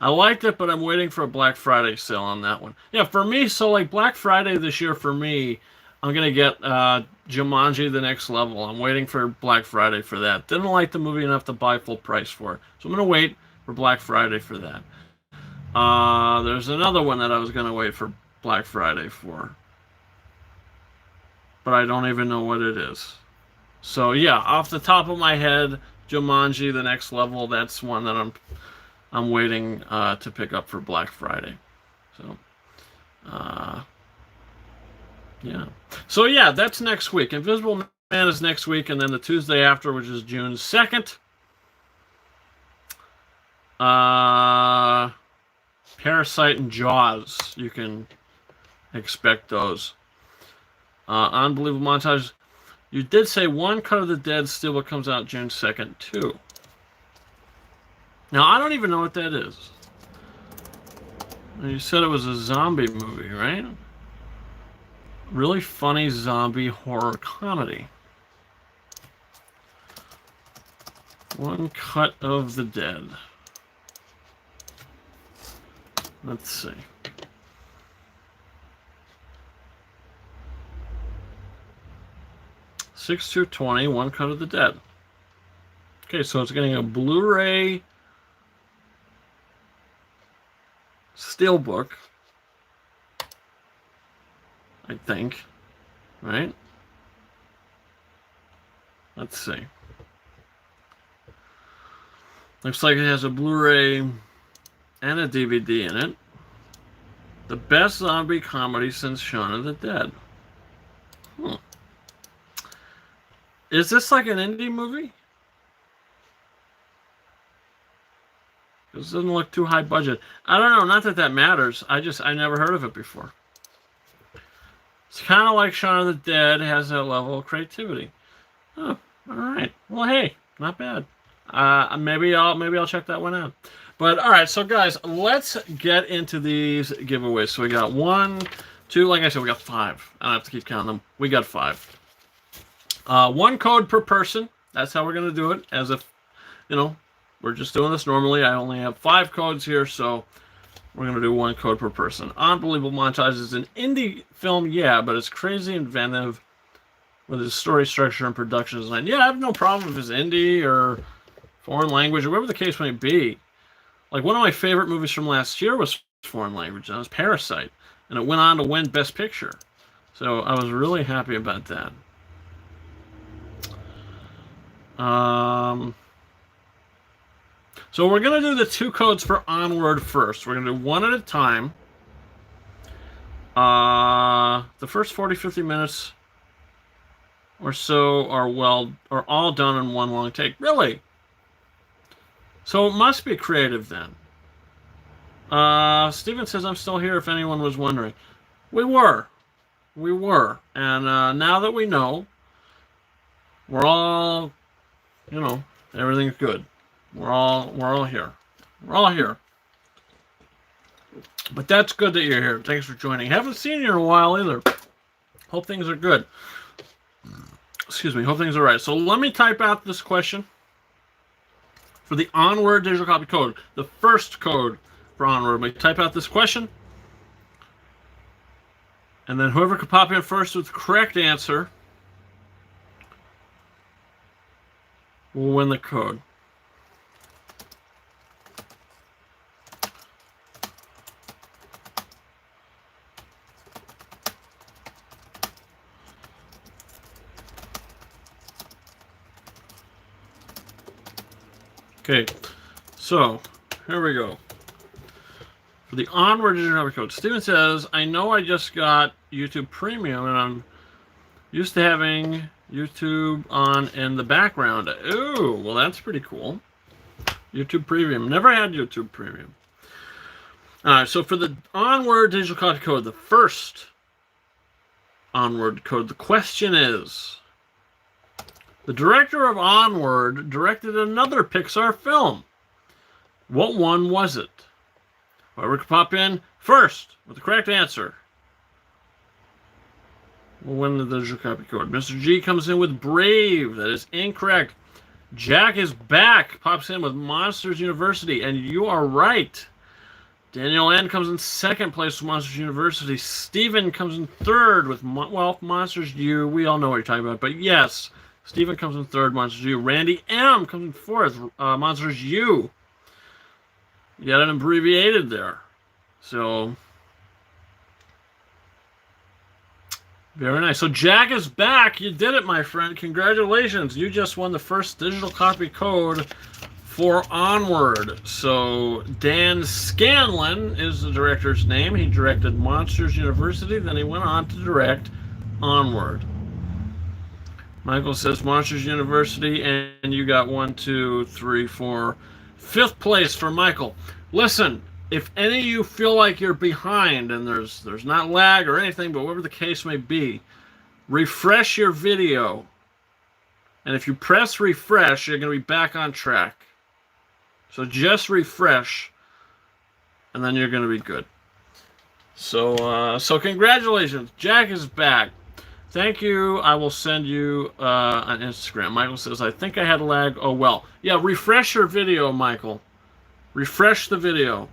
I liked it, but I'm waiting for a Black Friday sale on that one. Yeah, for me, so like Black Friday this year for me, I'm going to get Jumanji The Next Level. I'm waiting for Black Friday for that. Didn't like the movie enough to buy full price for it. So I'm going to wait for Black Friday for that. There's another one that I was going to wait for Black Friday for. But I don't even know what it is. So yeah, off the top of my head, Jumanji The Next Level, that's one that I'm waiting to pick up for Black Friday. So yeah. So yeah, that's next week. Invisible Man is next week, and then the Tuesday after, which is June 2nd. Parasite and Jaws. You can expect those. Unbelievable Montage. You did say One Cut of the Dead Steelbook comes out June 2nd, too. Now, I don't even know what that is. You said it was a zombie movie, right? Really funny zombie horror comedy. One Cut of the Dead. Let's see. $6/2/20, One Cut of the Dead. Okay, so it's getting a Blu-ray Steelbook, I think, right? Let's see. Looks like it has a Blu-ray and a DVD in it. The best zombie comedy since Shaun of the Dead. Is this like an indie movie? This doesn't look too high budget. I don't know. Not that that matters. I never heard of it before. It's kind of like Shaun of the Dead. It has that level of creativity. Oh, all right. Well, hey, not bad. Maybe I'll check that one out. But all right, so guys, let's get into these giveaways. So we got 1, 2. Like I said, we got 5. I don't have to keep counting them. We got 5. 1 code per person. That's how we're going to do it. As if, we're just doing this normally. I only have 5 codes here, so we're going to do 1 code per person. Unbelievable Montage is an indie film, yeah, but it's crazy inventive with its story structure and production design. Yeah, I have no problem if it's indie or foreign language or whatever the case may be. Like, one of my favorite movies from last year was foreign language, and it was Parasite, and it went on to win Best Picture. So I was really happy about that. So we're going to do the 2 codes for Onward first. We're going to do one at a time. The first 40, 50 minutes or so are all done in one long take. Really? So it must be creative then. Steven says, I'm still here if anyone was wondering. We were. And now that we know, we're all, everything's good. We're all here. We're all here. But that's good that you're here. Thanks for joining. Haven't seen you in a while either. Hope things are good. Excuse me. Hope things are right. So let me type out this question for the Onward digital copy code. The first code for Onward. Let me type out this question. And then whoever could pop in first with the correct answer will win the code. Okay, so here we go. For the Onward digital code, Steven says, I know I just got YouTube Premium and I'm used to having YouTube on in the background. Ooh, well that's pretty cool. YouTube Premium. Never had YouTube Premium. Alright, so for the Onward digital copy code, the first Onward code, the question is, the director of Onward directed another Pixar film. What one was it? Whoever can pop in first with the correct answer will win the digital copy code. Mr. G comes in with Brave. That is incorrect. Jack is back. Pops in with Monsters University. And you are right. Daniel N. comes in second place with Monsters University. Steven comes in third with, Monsters U. We all know what you're talking about, but yes, Steven comes in third, Monsters U. Randy M. comes in fourth, Monsters U. You got it abbreviated there. So, very nice. So Jack is back. You did it, my friend. Congratulations. You just won the first digital copy code for Onward. So Dan Scanlon is the director's name. He directed Monsters University, then he went on to direct Onward. Michael says Monsters University, and you got 1, 2, 3, 4, 5th place for Michael. Listen, if any of you feel like you're behind and there's not lag or anything, but whatever the case may be, refresh your video. And if you press refresh, you're going to be back on track. So just refresh, and then you're going to be good. So congratulations. Jack is back. Thank you. I will send you on Instagram. Michael says, I think I had lag. Oh, well. Yeah, refresh your video, Michael. Refresh the video.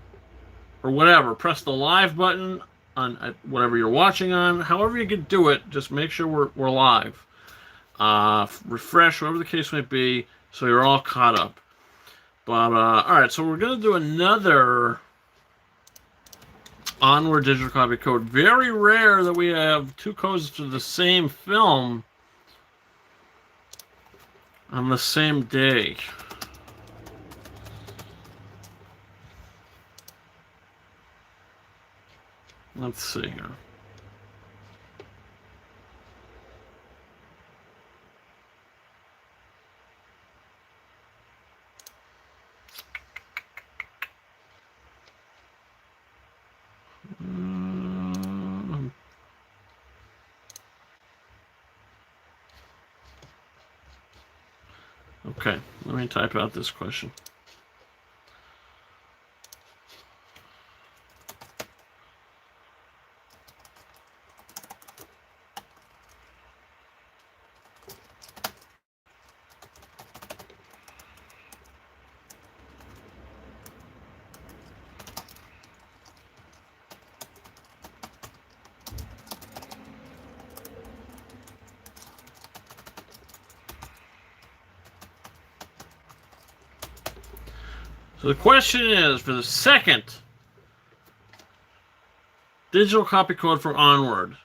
Or whatever. Press the live button on whatever you're watching on. However you can do it, just make sure we're live. Refresh, whatever the case may be, so you're all caught up. But, alright, so we're going to do another Onward digital copy code. Very rare that we have 2 codes to the same film on the same day. Let's see here. Okay, let me type out this question. So the question is, for the second digital copy code for Onward,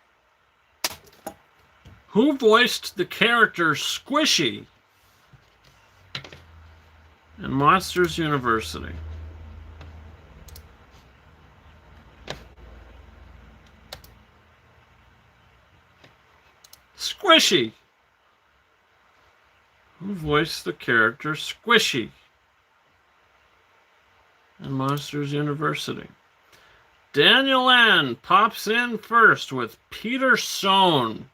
who voiced the character Squishy in Monsters University? Squishy. Who voiced the character Squishy in Monsters University? Daniel N. pops in first with Peter Sohn.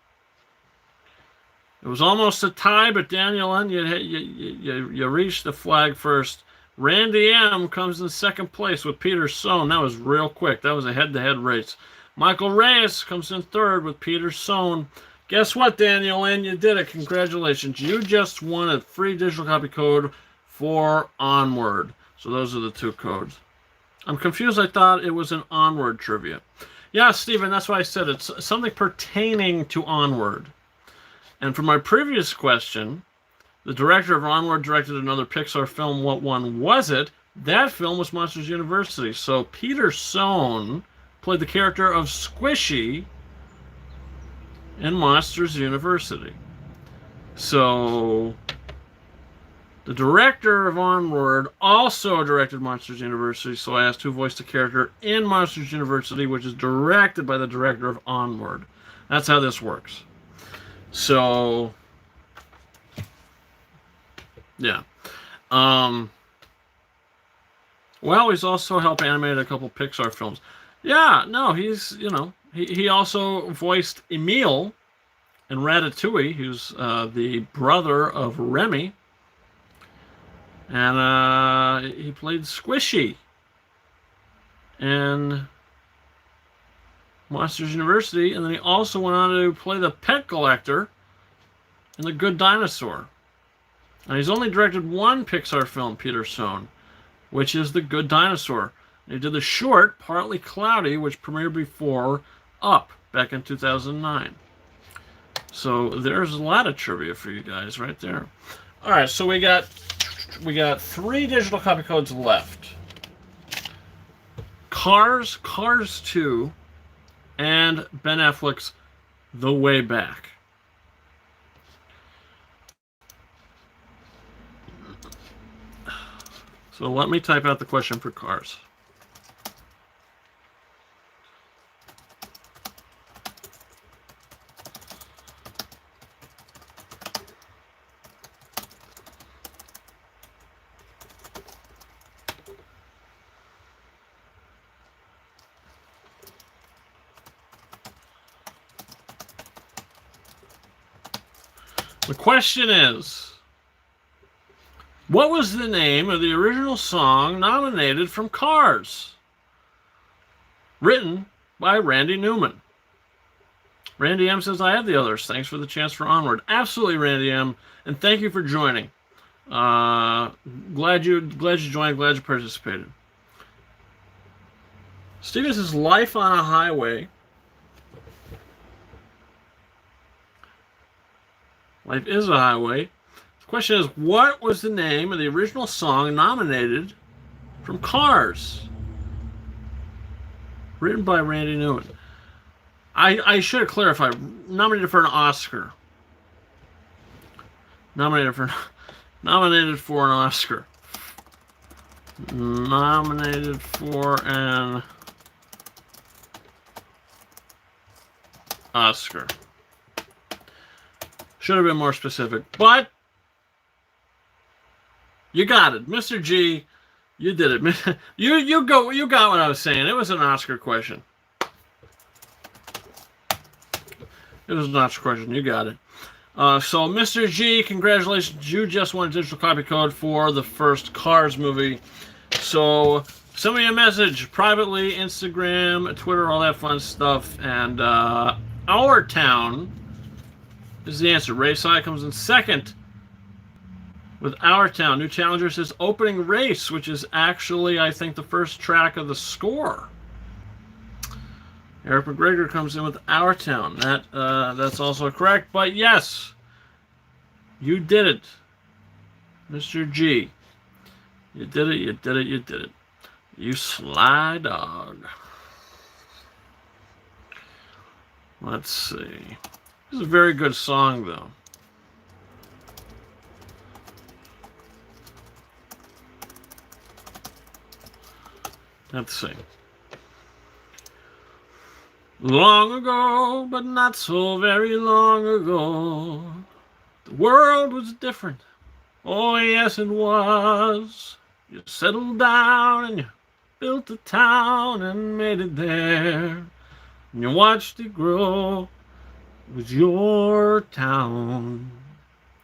It was almost a tie, but Daniel N., you reached the flag first. Randy M. comes in second place with Peter Sohn. That was real quick. That was a head-to-head race. Michael Reyes comes in third with Peter Sohn. Guess what, Daniel N.? You did it. Congratulations. You just won a free digital copy code for Onward. So those are the 2 codes. I'm confused. I thought it was an Onward trivia. Yeah, Stephen, that's why I said it's something pertaining to Onward. And for my previous question, the director of Onward directed another Pixar film. What one was it? That film was Monsters University. So Peter Sohn played the character of Squishy in Monsters University. So the director of Onward also directed Monsters University, so I asked who voiced the character in Monsters University, which is directed by the director of Onward. That's how this works. So, yeah. Well, he's also helped animate a couple Pixar films. Yeah, no, he's, he also voiced Emile in Ratatouille, who's the brother of Remy. And he played Squishy in Monsters University. And then he also went on to play the pet collector in The Good Dinosaur. And he's only directed one Pixar film, Peter Sohn, which is The Good Dinosaur. He did the short, Partly Cloudy, which premiered before Up back in 2009. So there's a lot of trivia for you guys right there. All right, so we got 3 digital copy codes left. Cars 2, and Ben Affleck's The Way Back. So let me type out the question for Cars. The question is, what was the name of the original song nominated from Cars? Written by Randy Newman. Randy M says, I have the others. Thanks for the chance for Onward. Absolutely, Randy M. And thank you for joining. Glad you joined. Glad you participated. Steven says, Life on a Highway. Life is a Highway. The question is, what was the name of the original song nominated from Cars? Written by Randy Newman. I should have clarified. Nominated for an Oscar. Nominated for an Oscar. Nominated for an Oscar. Should have been more specific, but you got it, Mr. G. You did it. You got what I was saying. It was an Oscar question. It was an Oscar question. You got it. So, Mr. G, congratulations. You just won a digital copy code for the first Cars movie. So, send me a message privately, Instagram, Twitter, all that fun stuff. And Our Town is the answer. Ray Sai comes in second with Our Town. New Challenger says Opening Race, which is actually, I think, the first track of the score. Eric McGregor comes in with Our Town. That's also correct. But yes, you did it, Mr. G. You did it, you did it, you did it. You sly dog. Let's see. This is a very good song, though. Let's see. Long ago, but not so very long ago, the world was different. Oh, yes, it was. You settled down and you built a town and made it there. And you watched it grow. It was your town.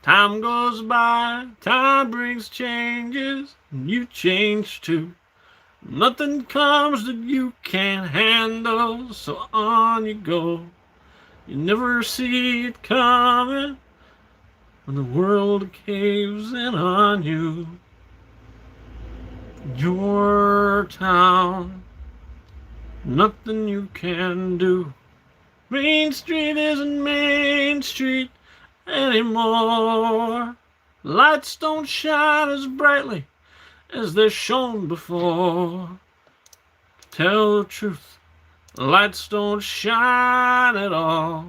Time goes by, time brings changes, and you change too. Nothing comes that you can't handle, so on you go. You never see it coming when the world caves in on you. Your town, nothing you can do. Main Street isn't Main Street anymore. Lights don't shine as brightly as they've shone before. Tell the truth, lights don't shine at all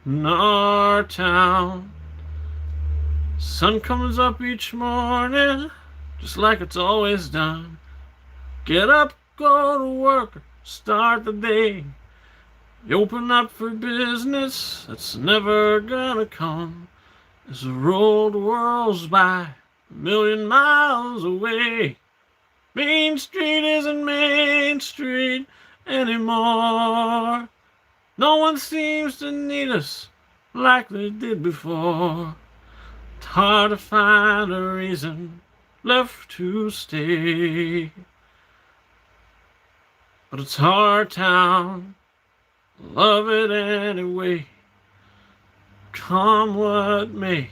in our town. Sun comes up each morning just like it's always done. Get up, go to work, start the day. You open up for business that's never gonna come as the road whirls by a million miles away. Main Street isn't Main Street anymore. No one seems to need us like they did before. It's hard to find a reason left to stay. But it's our town, love it anyway. Come what may,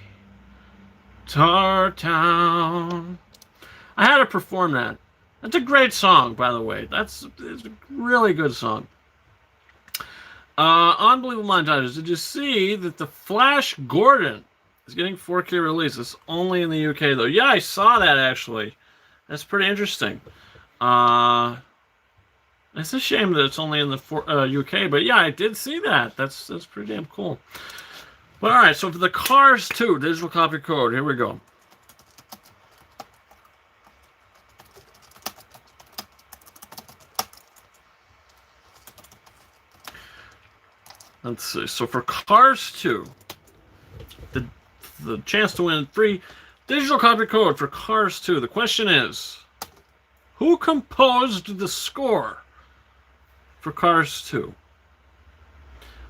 it's our town. I had to perform that That's a great song, by the way. It's a really good song. Unbelievable montages. Did you see that the Flash Gordon is getting 4K release? It's only in the UK, though. Yeah, I saw that, actually. That's pretty interesting. It's a shame that it's only in the UK, but yeah, I did see that. That's pretty damn cool. But all right, so for the Cars 2 digital copy code, here we go. Let's see. So for Cars 2, the chance to win free digital copy code for Cars 2. The question is, who composed the score for Cars 2?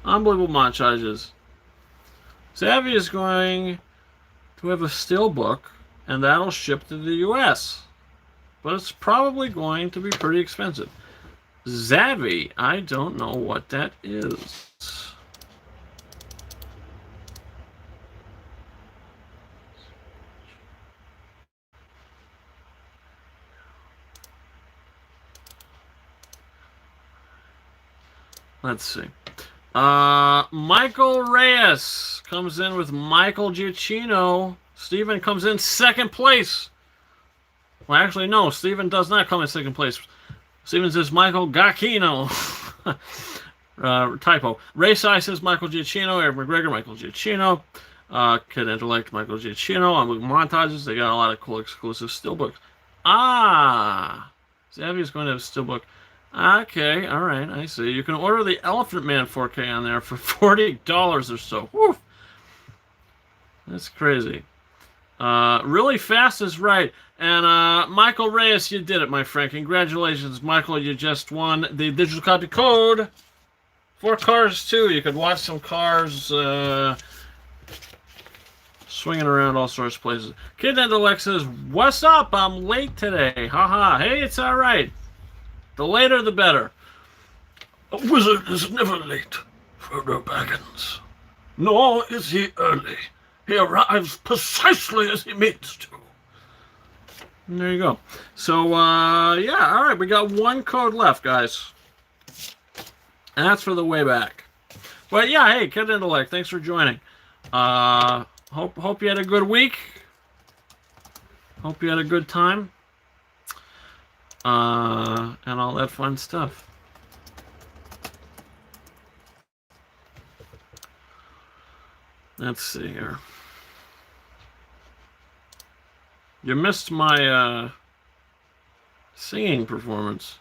Unbelievable montages. Savvy is going to have a steelbook, and that'll ship to the US. But it's probably going to be pretty expensive. Zavvy, I don't know what that is. Let's see. Michael Reyes comes in with Michael Giacchino. Steven comes in second place. Well, actually, no. Steven does not come in second place. Steven says Michael Giacchino. Typo. Ray Sai says Michael Giacchino. Eric McGregor, Michael Giacchino. Kid Intellect, Michael Giacchino. On montages, they got a lot of cool exclusive steelbooks. Zavvy is going to have a steelbook. Okay, all right, I see. You can order the Elephant Man 4K on there for $40 or so. Woo! That's crazy. Really fast is right. And Michael Reyes, you did it, my friend. Congratulations, Michael. You just won the digital copy code for Cars 2. You could watch some cars swinging around all sorts of places. Kid Intellect says, "What's up? I'm late today. Haha. Hey, it's all right. The later, the better." A wizard is never late, Frodo Baggins. Nor is he early. He arrives precisely as he means to. And there you go. So, yeah, all right. We got one code left, guys. And that's for the way back. But, yeah, hey, Kid Intellect, thanks for joining. Hope you had a good week. Hope you had a good time. And all that fun stuff. Let's see here. You missed my singing performance.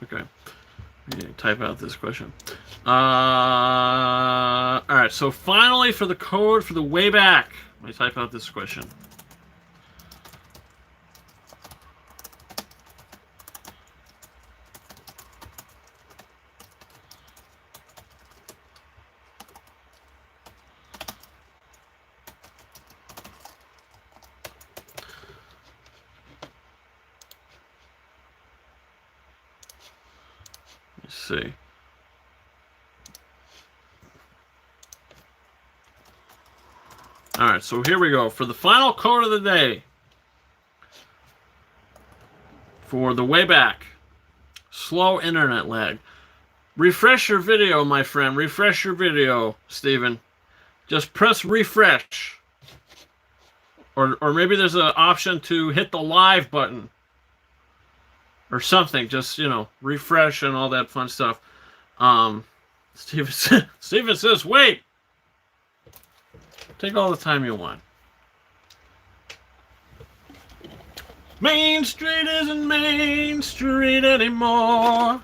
Okay. Type out this question. All right, so finally for the code for the way back, let me type out this question. See. All right, so here we go for the final code of the day for the way back. Slow internet lag. Refresh your video, my friend. Refresh your video, Steven. Just press refresh. Or maybe there's an option to hit the live button. Or something, just, you know, refresh and all that fun stuff. Steven says, wait. Take all the time you want. Main Street isn't Main Street anymore.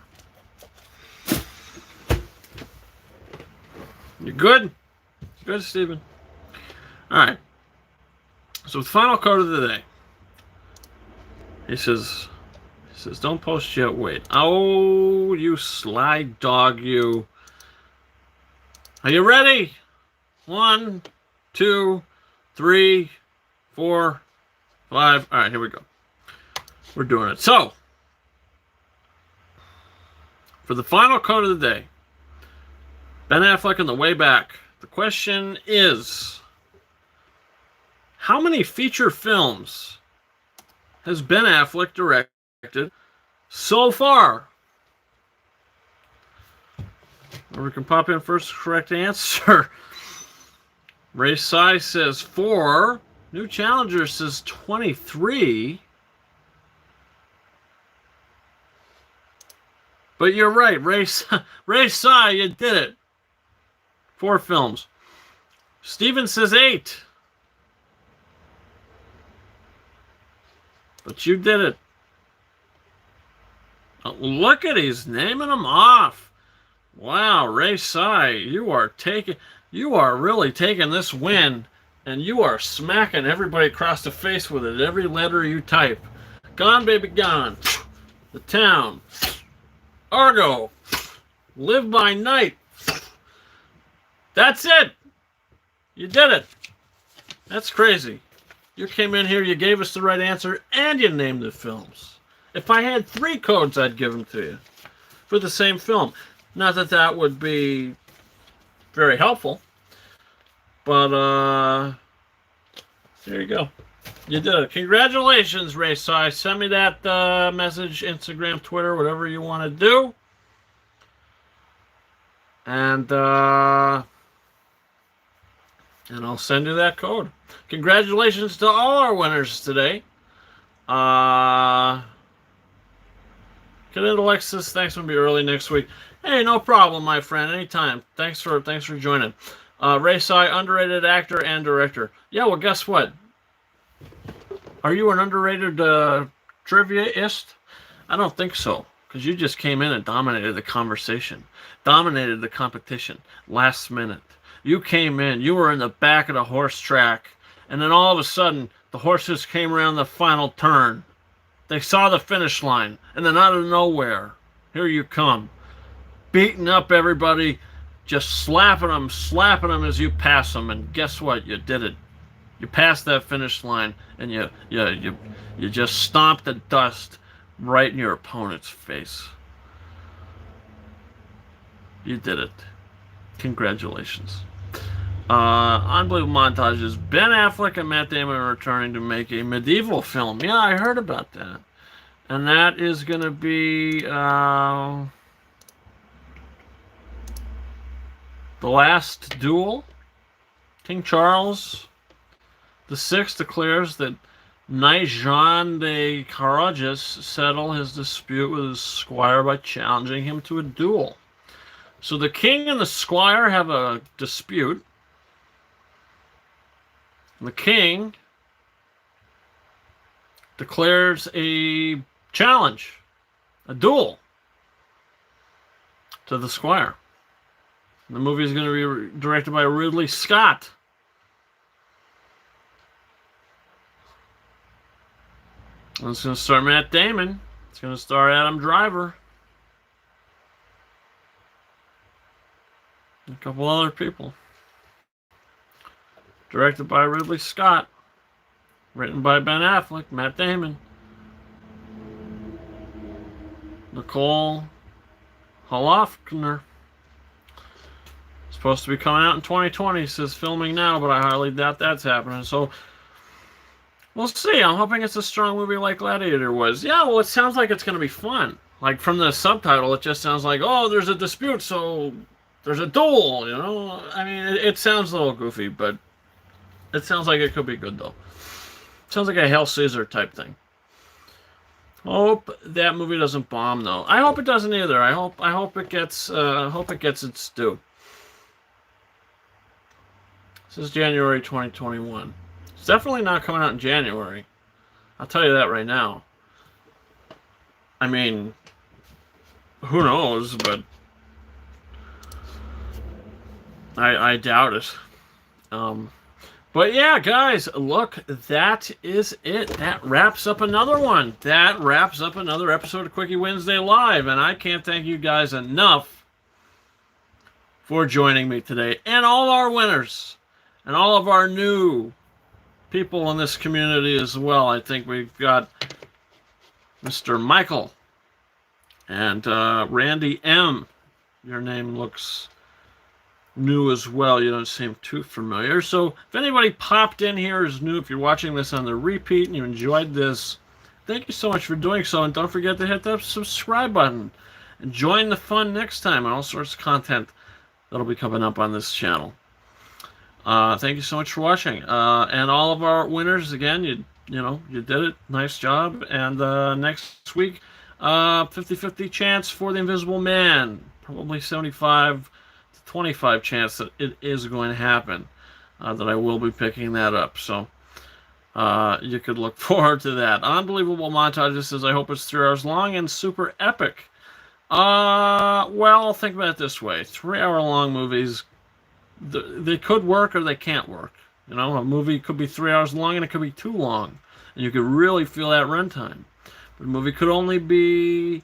You good? Good, Steven. All right. So the final code of the day. He says, don't post yet, wait. Oh, you sly dog, you. Are you ready? 1, 2, 3, 4, 5. All right, here we go. We're doing it. So, for the final code of the day, Ben Affleck on the way back. The question is, how many feature films has Ben Affleck directed so far? Or we can pop in first correct answer. Ray Sai says 4. New Challenger says 23. But you're right, Ray Sai, you did it. 4 films. Steven says 8. But you did it. Oh, look at he's naming them off. Wow, Ray Sai, you are really taking this win, and you are smacking everybody across the face with it. Every letter you type. Gone, baby, gone. The Town. Argo. Live by Night. That's it. You did it. That's crazy. You came in here, you gave us the right answer, and you named the films. If I had 3 codes, I'd give them to you for the same film. Not that that would be very helpful, but there you go. You did it. Congratulations, Ray Sai. Send me that message, Instagram, Twitter, whatever you want to do. And I'll send you that code. Congratulations to all our winners today. Get into Alexis. Thanks for being early next week. Hey, no problem, my friend. Anytime. Thanks for joining. Ray Sai, underrated actor and director. Yeah, well, guess what? Are you an underrated trivia-ist? I don't think so, because you just came in and dominated the conversation, dominated the competition last minute. You came in, you were in the back of the horse track, and then all of a sudden, the horses came around the final turn. They saw the finish line, and then out of nowhere, here you come, beating up everybody, just slapping them as you pass them, and guess what? You did it. You passed that finish line, and you just stomped the dust right in your opponent's face. You did it. Congratulations. Unbelievable montages. Ben Affleck and Matt Damon are returning to make a medieval film. Yeah, I heard about that. And that is going to be The Last Duel. King Charles VI declares that Knight Jean de Carajus settle his dispute with his squire by challenging him to a duel. So the king and the squire have a dispute. The king declares a challenge, a duel, to the squire. The movie is going to be directed by Ridley Scott. And it's going to star Matt Damon. It's going to star Adam Driver. A couple other people. Directed by Ridley Scott. Written by Ben Affleck, Matt Damon. Nicole Holofcener. Supposed to be coming out in 2020. Says filming now, but I highly doubt that's happening. So we'll see. I'm hoping it's a strong movie like Gladiator was. Yeah, well, it sounds like it's going to be fun. Like from the subtitle, it just sounds like, oh, there's a dispute, so there's a duel, you know? I mean, it sounds a little goofy, but it sounds like it could be good, though. Sounds like a Hail Caesar type thing. Hope that movie doesn't bomb, though. I hope it doesn't either. I hope it gets its due. This is January 2021. It's definitely not coming out in January. I'll tell you that right now. I mean, who knows, but I doubt it. But yeah, guys, look, that is it. That wraps up another one. That wraps up another episode of Quickie Wednesday Live, and I can't thank you guys enough for joining me today, and all our winners, and all of our new people in this community as well. I think we've got Mr. Michael and Randy M. Your name looks new as well. You don't seem too familiar. So if anybody popped in here is new, if you're watching this on the repeat and you enjoyed this, thank you so much for doing so. And don't forget to hit that subscribe button. And join the fun next time on all sorts of content that'll be coming up on this channel. Thank you so much for watching. And all of our winners, again, you did it. Nice job. And next week, 50-50 chance for the Invisible Man. Probably 75 to 25 chance that it is going to happen. That I will be picking that up. So you could look forward to that. Unbelievable montages, as I hope it's 3 hours long and super epic. Well, think about it this way. 3-hour-long movies, they could work or they can't work. You know, a movie could be 3 hours long and it could be too long. And you could really feel that runtime. But a movie could only be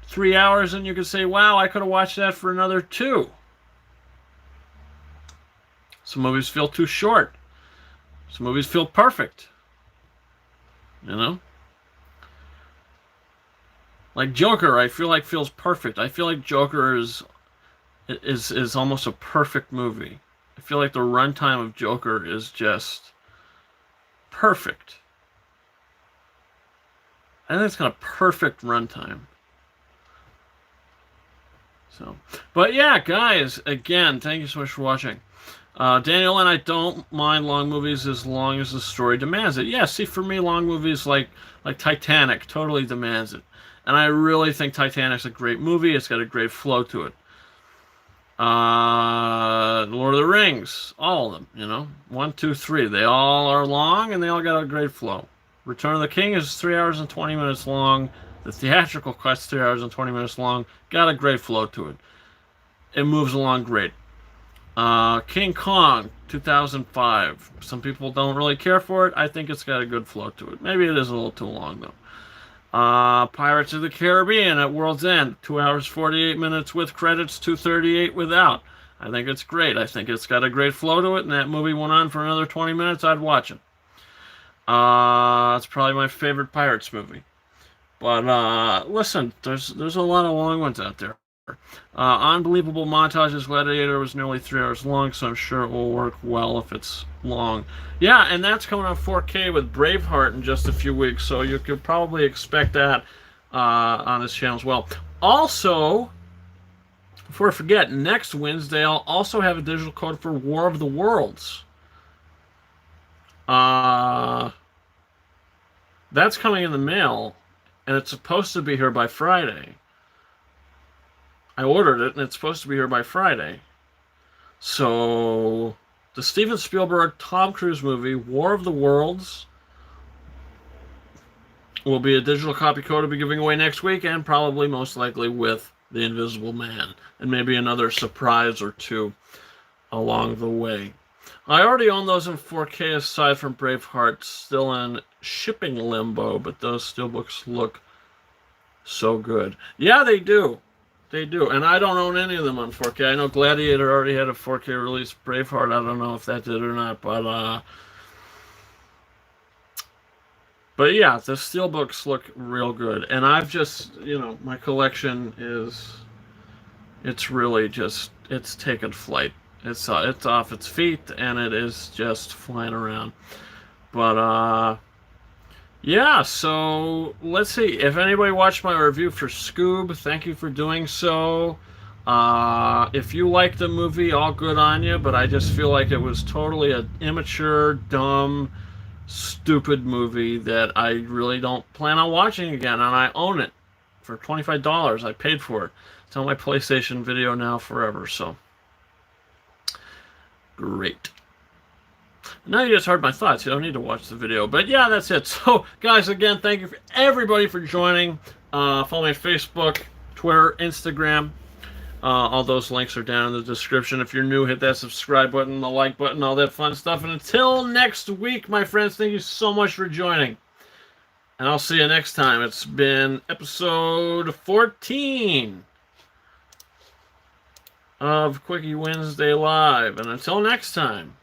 3 hours and you could say, wow, I could have watched that for another 2. Some movies feel too short. Some movies feel perfect. You know? Like Joker, I feel like feels perfect. I feel like Joker is almost a perfect movie. I feel like the runtime of Joker is just perfect. I think it's got a perfect runtime. So, but yeah, guys, again, thank you so much for watching. Daniel and I don't mind long movies as long as the story demands it. Yeah, see, for me, long movies like Titanic totally demands it. And I really think Titanic's a great movie. It's got a great flow to it. Lord of the Rings, all of them, you know. 1, 2, 3. They all are long and they all got a great flow. Return of the King is 3 hours and 20 minutes long. The theatrical cut's 3 hours and 20 minutes long. Got a great flow to it. It moves along great. King Kong, 2005. Some people don't really care for it. I think it's got a good flow to it. Maybe it is a little too long, though. Pirates of the Caribbean at World's End, 2 hours, 48 minutes with credits, 2:38 without. I think it's great. I think it's got a great flow to it, and that movie went on for another 20 minutes, I'd watch it. It's probably my favorite Pirates movie. But, listen, there's a lot of long ones out there. Unbelievable montages. Gladiator was nearly 3 hours long, so I'm sure it will work well if it's long. Yeah, and that's coming on 4K with Braveheart in just a few weeks, so you could probably expect that on this channel as well. Also, before I forget, next Wednesday I'll also have a digital code for War of the Worlds. That's coming in the mail, and it's supposed to be here by Friday. I ordered it, and it's supposed to be here by Friday. So, the Steven Spielberg, Tom Cruise movie, War of the Worlds, will be a digital copy code to be giving away next week, and probably most likely with The Invisible Man, and maybe another surprise or two along the way. I already own those in 4K aside from Braveheart, still in shipping limbo, but those steelbooks look so good. Yeah, they do. They do, and I don't own any of them on 4K. I know Gladiator already had a 4K release. Braveheart, I don't know if that did or not, but yeah, the steelbooks look real good, and I've just, you know, my collection it's really just, it's taken flight. It's off its feet, and it is just flying around. But yeah, so let's see. If anybody watched my review for Scoob, thank you for doing so. If you liked the movie, all good on you, but I just feel like it was totally an immature, dumb, stupid movie that I really don't plan on watching again, and I own it for $25. I paid for it. It's on my PlayStation Video now forever, so great. Now you just heard my thoughts. You don't need to watch the video. But yeah, that's it. So, guys, again, thank you for everybody for joining. Follow me on Facebook, Twitter, Instagram. All those links are down in the description. If you're new, hit that subscribe button, the like button, all that fun stuff. And until next week, my friends, thank you so much for joining. And I'll see you next time. It's been episode 14 of Quickie Wednesday Live. And until next time.